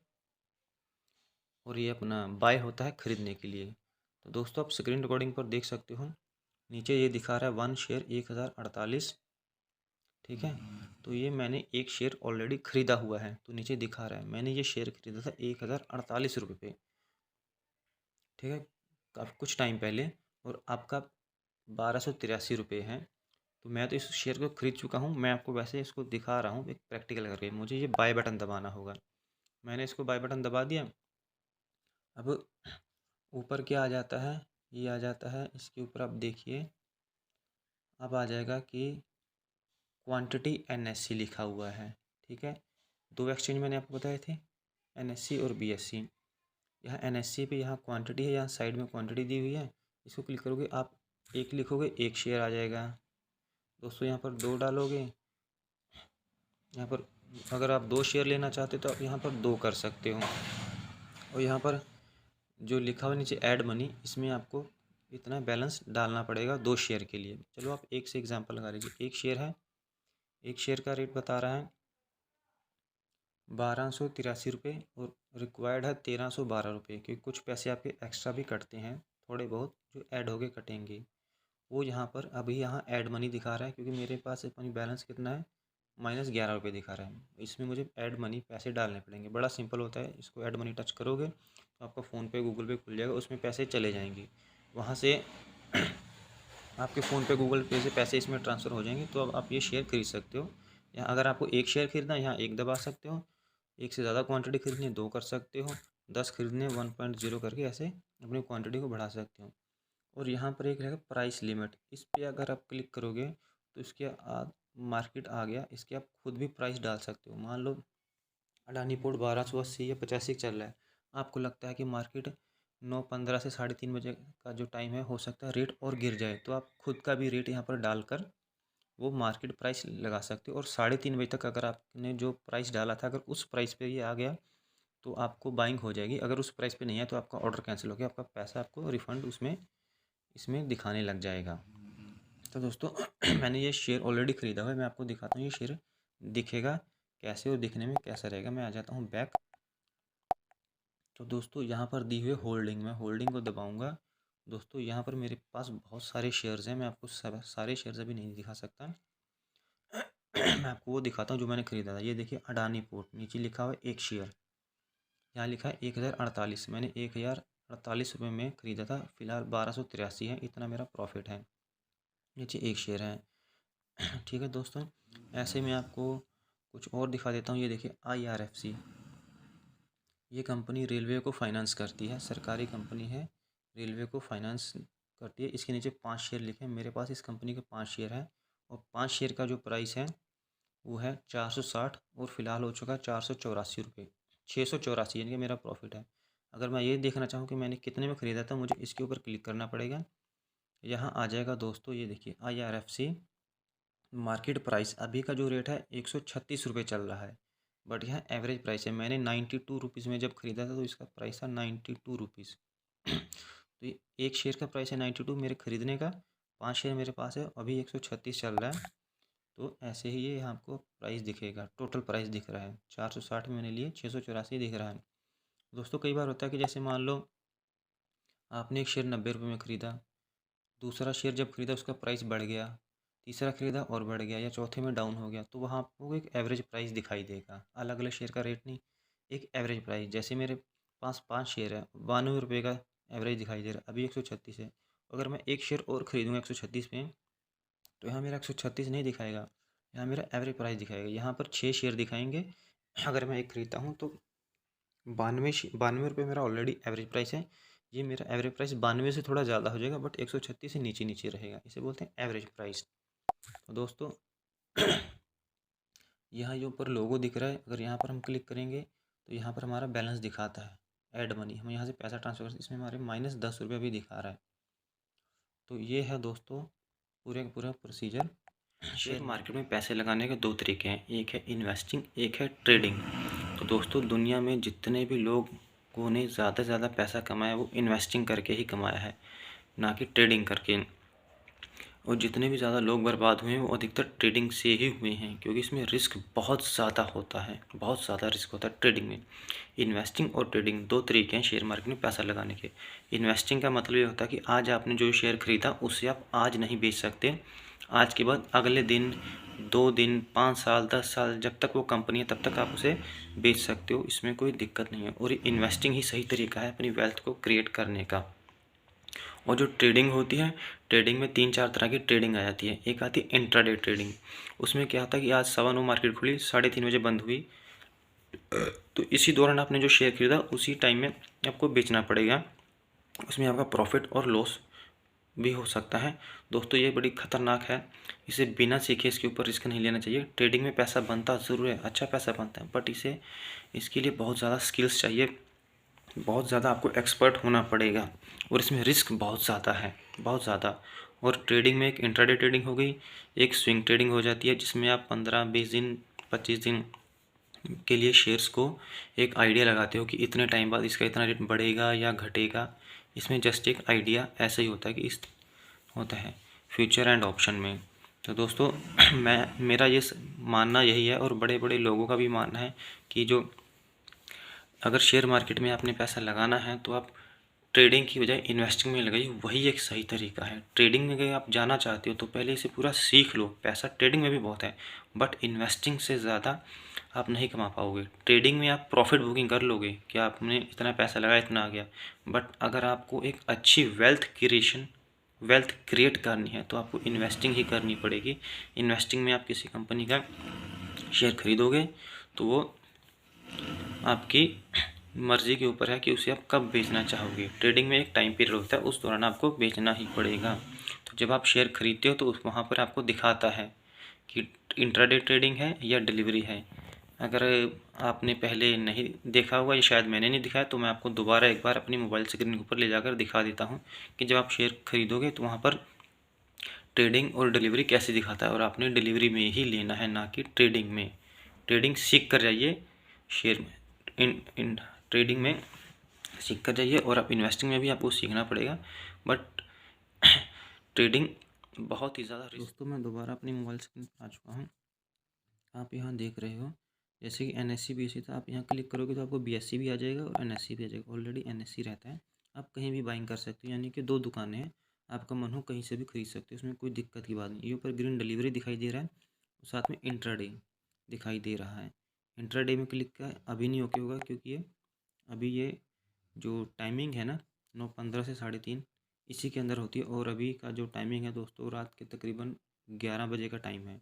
और ये अपना बाय होता है खरीदने के लिए। तो दोस्तों आप स्क्रीन रिकॉर्डिंग पर देख सकते हो, नीचे ये दिखा रहा है 1 शेयर 1048। ठीक है, तो ये मैंने एक शेयर ऑलरेडी ख़रीदा हुआ है, तो नीचे दिखा रहा है मैंने ये शेयर खरीदा था 1048 रुपये पे। ठीक है, काफ़ी कुछ टाइम पहले, और आपका 1283 रुपये है। तो मैं तो इस शेयर को खरीद चुका हूँ, मैं आपको वैसे इसको दिखा रहा हूँ एक प्रैक्टिकल करके। मुझे ये बाय बटन दबाना होगा, मैंने इसको बाय बटन दबा दिया। अब ऊपर क्या आ जाता है, ये आ जाता है, इसके ऊपर आप देखिए, अब आ जाएगा कि क्वांटिटी NSC लिखा हुआ है। ठीक है, दो एक्सचेंज मैंने आपको बताए थे, NSC और BSC। यहाँ NSC पे यहाँ क्वांटिटी है, यहाँ साइड में क्वांटिटी दी हुई है। इसको क्लिक करोगे आप, एक लिखोगे एक शेयर आ जाएगा। दोस्तों यहाँ पर 2 डालोगे, यहाँ पर अगर आप 2 शेयर लेना चाहते हो तो आप यहाँ पर 2 कर सकते हो। और यहाँ पर जो लिखा हुआ नीचे ऐड मनी, इसमें आपको इतना बैलेंस डालना पड़ेगा 2 शेयर के लिए। चलो आप एक से एग्जांपल लगा लीजिए, एक शेयर है, एक शेयर का रेट बता रहा है 1283 रुपये और रिक्वायर्ड है 1312 रुपये, क्योंकि कुछ पैसे आपके एक्स्ट्रा भी कटते हैं, थोड़े बहुत जो ऐड हो गए कटेंगे। वो यहाँ पर अभी यहाँ ऐड मनी दिखा रहा है, क्योंकि मेरे पास अपनी बैलेंस कितना है, -11 रुपये दिखा रहा है। इसमें मुझे ऐड मनी पैसे डालने पड़ेंगे। बड़ा सिंपल होता है, इसको ऐड मनी टच करोगे तो आपका फ़ोनपे गूगल पे खुल जाएगा, उसमें पैसे चले जाएंगे। वहाँ से आपके फ़ोनपे गूगल पे से पैसे इसमें ट्रांसफ़र हो जाएंगे, तो अब आप ये शेयर खरीद सकते हो। या अगर आपको एक शेयर खरीदना है, यहाँ एक दबा सकते हो। एक से ज़्यादा क्वांटिटी खरीदनी है 2 कर सकते हो, 10 खरीदने 1.0 करके ऐसे अपनी क्वांटिटी को बढ़ा सकते हो। और यहाँ पर एक रहेगा प्राइस लिमिट, इस पे अगर आप क्लिक करोगे तो इसके मार्केट आ गया, इसके आप खुद भी प्राइस डाल सकते हो। मान लो अडानी पोर्ट 1280 या 85 चल रहा है, आपको लगता है कि मार्केट 9:15 से 3:30 बजे का जो टाइम है, हो सकता है रेट और गिर जाए, तो आप खुद का भी रेट यहाँ पर डालकर वो मार्केट प्राइस लगा सकते हो। और 3:30 बजे तक अगर आपने जो प्राइस डाला था, अगर उस प्राइस पे ये आ गया तो आपको बाइंग हो जाएगी। अगर उस प्राइस पे नहीं है तो आपका ऑर्डर कैंसिल हो गया, आपका पैसा आपको रिफ़ंड उसमें इसमें दिखाने लग जाएगा। तो दोस्तों मैंने ये शेयर ऑलरेडी ख़रीदा हुआ है, मैं आपको दिखाता हूँ ये शेयर दिखेगा कैसे और दिखने में कैसा रहेगा। मैं आ जाता हूँ बैक। तो दोस्तों यहाँ पर दी हुई होल्डिंग, मैं होल्डिंग को दबाऊँगा। दोस्तों यहाँ पर मेरे पास बहुत सारे शेयर्स हैं, मैं आपको सारे शेयर्स अभी नहीं दिखा सकता। मैं आपको वो दिखाता हूँ जो मैंने ख़रीदा था। ये देखिए अडानी पोर्ट, नीचे लिखा हुआ है एक शेयर, यहाँ लिखा है 1048, मैंने 1048 रुपये में ख़रीदा था। फ़िलहाल 1283 है, इतना मेरा प्रॉफिट है। नीचे एक शेयर है। ठीक है दोस्तों, ऐसे मैं आपको कुछ और दिखा देता हूँ। ये देखिए IRFC, ये कंपनी रेलवे को फाइनेंस करती है, सरकारी कंपनी है, रेलवे को फाइनेंस करती है। इसके नीचे 5 शेयर लिखे हैं, मेरे पास इस कंपनी के 5 शेयर हैं और 5 शेयर का जो प्राइस है वो है 460 और फ़िलहाल हो चुका है 484 रुपये, 684, यानी कि मेरा प्रॉफिट है। अगर मैं ये देखना चाहूँ कि मैंने कितने में ख़रीदा था, मुझे इसके ऊपर क्लिक करना पड़ेगा। यहाँ आ जाएगा दोस्तों, ये देखिए IRFC मार्केट प्राइस अभी का जो रेट है 136 रुपये चल रहा है, बट यहाँ एवरेज प्राइस है। मैंने 92 रुपीज़ में जब ख़रीदा था तो इसका प्राइस था 92 रुपीज़। तो ये एक शेयर का प्राइस है 92 मेरे ख़रीदने का, 5 शेयर मेरे पास है, अभी 136 चल रहा है। तो ऐसे ही ये आपको प्राइस दिखेगा, टोटल प्राइस दिख रहा है 460 में मैंने लिए, 684 दिख रहा है। दोस्तों कई बार होता है कि जैसे मान लो आपने एक शेयर 90 रुपये में ख़रीदा, दूसरा शेयर जब ख़रीदा उसका प्राइस बढ़ गया, तीसरा ख़रीदा और बढ़ गया, या चौथे में डाउन हो गया, तो वहाँ आपको एक एवरेज प्राइस दिखाई देगा, अलग अलग शेयर का रेट नहीं, एक एवरेज प्राइस। जैसे मेरे पास 5 शेयर है, 92 रुपये का एवरेज दिखाई दे रहा है, अभी 136 है। अगर मैं एक शेयर और ख़रीदूँगा 136 पे, तो यहाँ मेरा 136 नहीं दिखाएगा, यहाँ मेरा एवरेज प्राइस दिखाएगा। यहाँ पर 6 शेयर दिखाएंगे, अगर मैं एक ख़रीदता हूँ तो 92 रुपये मेरा ऑलरेडी एवरेज प्राइस है। ये मेरा एवरेज प्राइस 92 से थोड़ा ज़्यादा हो जाएगा, बट 136 से नीचे नीचे रहेगा, इसे बोलते हैं एवरेज प्राइस। तो दोस्तों यहाँ जो ऊपर लोगो दिख रहा है, अगर यहाँ पर हम क्लिक करेंगे तो यहाँ पर हमारा बैलेंस दिखाता है, ऐड मनी, हम यहाँ से पैसा ट्रांसफ़र करते हैं, इसमें हमारे -10 रुपये भी दिखा रहा है। तो ये है दोस्तों पूरे का पूरा प्रोसीजर। शेयर मार्केट में पैसे लगाने के 2 तरीके हैं, एक है इन्वेस्टिंग, एक है ट्रेडिंग। तो दोस्तों दुनिया में जितने भी लोगों ने ज़्यादा से ज़्यादा पैसा कमाया वो इन्वेस्टिंग करके ही कमाया है, ना कि ट्रेडिंग करके। और जितने भी ज़्यादा लोग बर्बाद हुए हैं वो अधिकतर ट्रेडिंग से ही हुए हैं, क्योंकि इसमें रिस्क बहुत ज़्यादा होता है, बहुत ज़्यादा रिस्क होता है ट्रेडिंग में। इन्वेस्टिंग और ट्रेडिंग 2 तरीके हैं शेयर मार्केट में पैसा लगाने के। इन्वेस्टिंग का मतलब ये होता है कि आज आपने जो शेयर खरीदा उसे आप आज नहीं बेच सकते, आज के बाद अगले दिन, 2 दिन, 5 साल, 10 साल, जब तक वो कंपनी है तब तक आप उसे बेच सकते हो, इसमें कोई दिक्कत नहीं है। और इन्वेस्टिंग ही सही तरीका है अपनी वेल्थ को क्रिएट करने का। और जो ट्रेडिंग होती है, ट्रेडिंग में 3-4 तरह की ट्रेडिंग आ जाती है। एक आती है इंट्राडे ट्रेडिंग। उसमें क्या होता है कि आज 9:15 मार्केट खुली, 3:30 बजे बंद हुई, तो इसी दौरान आपने जो शेयर खरीदा उसी टाइम में आपको बेचना पड़ेगा। उसमें आपका प्रॉफिट और लॉस भी हो सकता है। दोस्तों ये बड़ी खतरनाक है, इसे बिना सीखे इसके ऊपर रिस्क नहीं लेना चाहिए। ट्रेडिंग में पैसा बनता ज़रूर है, अच्छा पैसा बनता है, बट इसके लिए बहुत ज़्यादा स्किल्स चाहिए, बहुत ज़्यादा आपको एक्सपर्ट होना पड़ेगा, और इसमें रिस्क बहुत ज़्यादा है, बहुत ज़्यादा। और ट्रेडिंग में एक इंट्राडे ट्रेडिंग हो गई, एक स्विंग ट्रेडिंग हो जाती है, जिसमें आप 15-20 दिन 25 दिन के लिए शेयर्स को एक आइडिया लगाते हो कि इतने टाइम बाद इसका इतना रेट बढ़ेगा या घटेगा। इसमें जस्ट एक आइडिया ऐसा ही होता है कि इस होता है फ्यूचर एंड ऑप्शन में। तो दोस्तों मेरा ये मानना यही है, और बड़े बड़े लोगों का भी मानना है कि जो अगर शेयर मार्केट में आपने पैसा लगाना है तो आप ट्रेडिंग की बजाय इन्वेस्टिंग में लगाइए, वही एक सही तरीका है। ट्रेडिंग में अगर आप जाना चाहते हो तो पहले इसे पूरा सीख लो। पैसा ट्रेडिंग में भी बहुत है, बट इन्वेस्टिंग से ज़्यादा आप नहीं कमा पाओगे। ट्रेडिंग में आप प्रॉफिट बुकिंग कर लोगे कि आपने इतना पैसा लगाया, इतना आ गया, बट अगर आपको एक अच्छी वेल्थ क्रिएट करनी है तो आपको इन्वेस्टिंग ही करनी पड़ेगी। इन्वेस्टिंग में आप किसी कंपनी का शेयर खरीदोगे तो वो आपकी मर्ज़ी के ऊपर है कि उसे आप कब बेचना चाहोगे। ट्रेडिंग में एक टाइम पीरियड होता है, उस दौरान आपको बेचना ही पड़ेगा। तो जब आप शेयर खरीदते हो तो उस वहाँ पर आपको दिखाता है कि इंट्राडे ट्रेडिंग है या डिलीवरी है। अगर आपने पहले नहीं देखा होगा या शायद मैंने नहीं दिखाया, तो मैं आपको दोबारा एक बार अपनी मोबाइल स्क्रीन के ऊपर ले जाकर दिखा देता हूँ कि जब आप शेयर खरीदोगे तो वहाँ पर ट्रेडिंग और डिलीवरी कैसे दिखाता है, और आपने डिलीवरी में ही लेना है, ना कि ट्रेडिंग में। ट्रेडिंग सीख कर जाइए, शेयर में इन ट्रेडिंग में सीख कर जाइए, और आप इन्वेस्टिंग में भी आपको सीखना पड़ेगा, बट ट्रेडिंग बहुत ही ज़्यादा। दोस्तों मैं दोबारा अपनी मोबाइल स्क्रीन पर आ चुका हूँ। आप यहाँ देख रहे हो जैसे कि NSE BSE था, आप यहाँ क्लिक करोगे तो आपको BSE भी आ जाएगा और NSE भी आ जाएगा। ऑलरेडी NSE रहता है, आप कहीं भी बाइंग कर सकते हो, यानी कि 2 दुकानें हैं, आपका मन हो कहीं से भी खरीद सकते हो, उसमें कोई दिक्कत की बात नहीं। ये ऊपर ग्रीन डिलीवरी दिखाई दे रहा है, साथ में इंट्राडे दिखाई दे रहा है। इंट्राडे में क्लिक का अभी नहीं ओके होगा, क्योंकि ये जो टाइमिंग है ना 9:15 से 3:30 इसी के अंदर होती है, और अभी का जो टाइमिंग है दोस्तों रात के तकरीबन 11 बजे का टाइम है।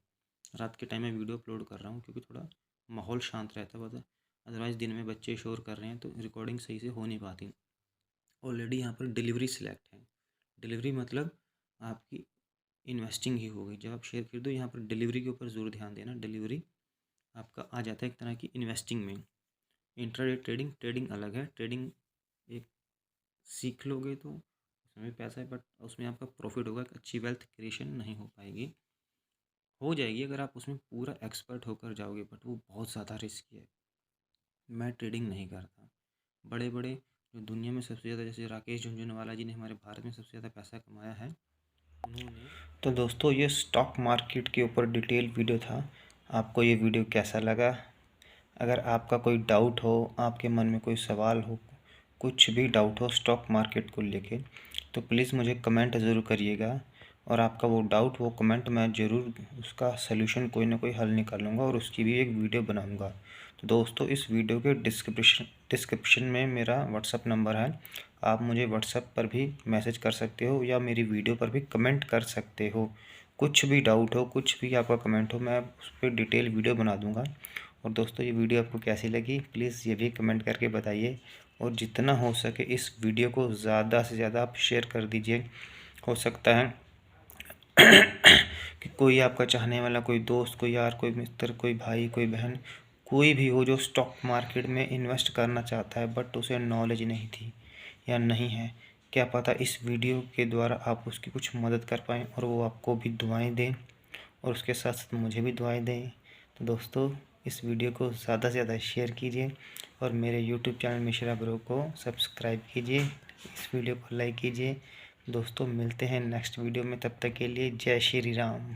रात के टाइम में वीडियो अपलोड कर रहा हूँ क्योंकि थोड़ा माहौल शांत रहता है, बता अदरवाइज़ दिन में बच्चे शोर कर रहे हैं तो रिकॉर्डिंग सही से हो नहीं पाती। ऑलरेडी यहाँ पर डिलीवरी सिलेक्ट है, डिलीवरी मतलब आपकी इन्वेस्टिंग ही होगी। जब आप शेयर खरीदो यहाँ पर डिलीवरी के ऊपर ज़रूर ध्यान देना, डिलीवरी आपका आ जाता है एक तरह की इन्वेस्टिंग में। इंट्राडे ट्रेडिंग अलग है, ट्रेडिंग एक सीख लोगे तो उसमें पैसा है, बट उसमें आपका प्रॉफिट होगा, अच्छी वेल्थ क्रिएशन नहीं हो पाएगी। हो जाएगी अगर आप उसमें पूरा एक्सपर्ट होकर जाओगे, बट वो बहुत ज़्यादा रिस्की है। मैं ट्रेडिंग नहीं करता। बड़े बड़े जो दुनिया में सबसे ज़्यादा, जैसे राकेश झुनझुनवाला जी ने हमारे भारत में सबसे ज़्यादा पैसा कमाया है, उन्होंने। तो दोस्तों ये स्टॉक मार्केट के ऊपर डिटेल वीडियो था। आपको ये वीडियो कैसा लगा? अगर आपका कोई डाउट हो, आपके मन में कोई सवाल हो, कुछ भी डाउट हो स्टॉक मार्केट को लेके, तो प्लीज़ मुझे कमेंट ज़रूर करिएगा, और आपका वो डाउट वो कमेंट मैं ज़रूर उसका सलूशन कोई ना कोई हल निकालूंगा और उसकी भी एक वीडियो बनाऊंगा। तो दोस्तों इस वीडियो के डिस्क्रिप्शन में मेरा व्हाट्सअप नंबर है, आप मुझे व्हाट्सएप पर भी मैसेज कर सकते हो या मेरी वीडियो पर भी कमेंट कर सकते हो। कुछ भी डाउट हो, कुछ भी आपका कमेंट हो, मैं उस पर डिटेल वीडियो बना दूँगा। और दोस्तों ये वीडियो आपको कैसी लगी प्लीज़ ये भी कमेंट करके बताइए, और जितना हो सके इस वीडियो को ज़्यादा से ज़्यादा आप शेयर कर दीजिए। हो सकता है कि कोई आपका चाहने वाला, कोई दोस्त, कोई यार, कोई मित्र, कोई भाई, कोई बहन, कोई भी हो जो स्टॉक मार्केट में इन्वेस्ट करना चाहता है, बट उसे नॉलेज नहीं थी या नहीं है। क्या पता इस वीडियो के द्वारा आप उसकी कुछ मदद कर पाएँ और वो आपको भी दुआएं दें, और उसके साथ साथ मुझे भी दुआएं दें। तो दोस्तों इस वीडियो को ज़्यादा से ज़्यादा शेयर कीजिए, और मेरे यूट्यूब चैनल मिश्रा ब्रो को सब्सक्राइब कीजिए, इस वीडियो को लाइक कीजिए। दोस्तों मिलते हैं नेक्स्ट वीडियो में, तब तक के लिए जय श्री राम।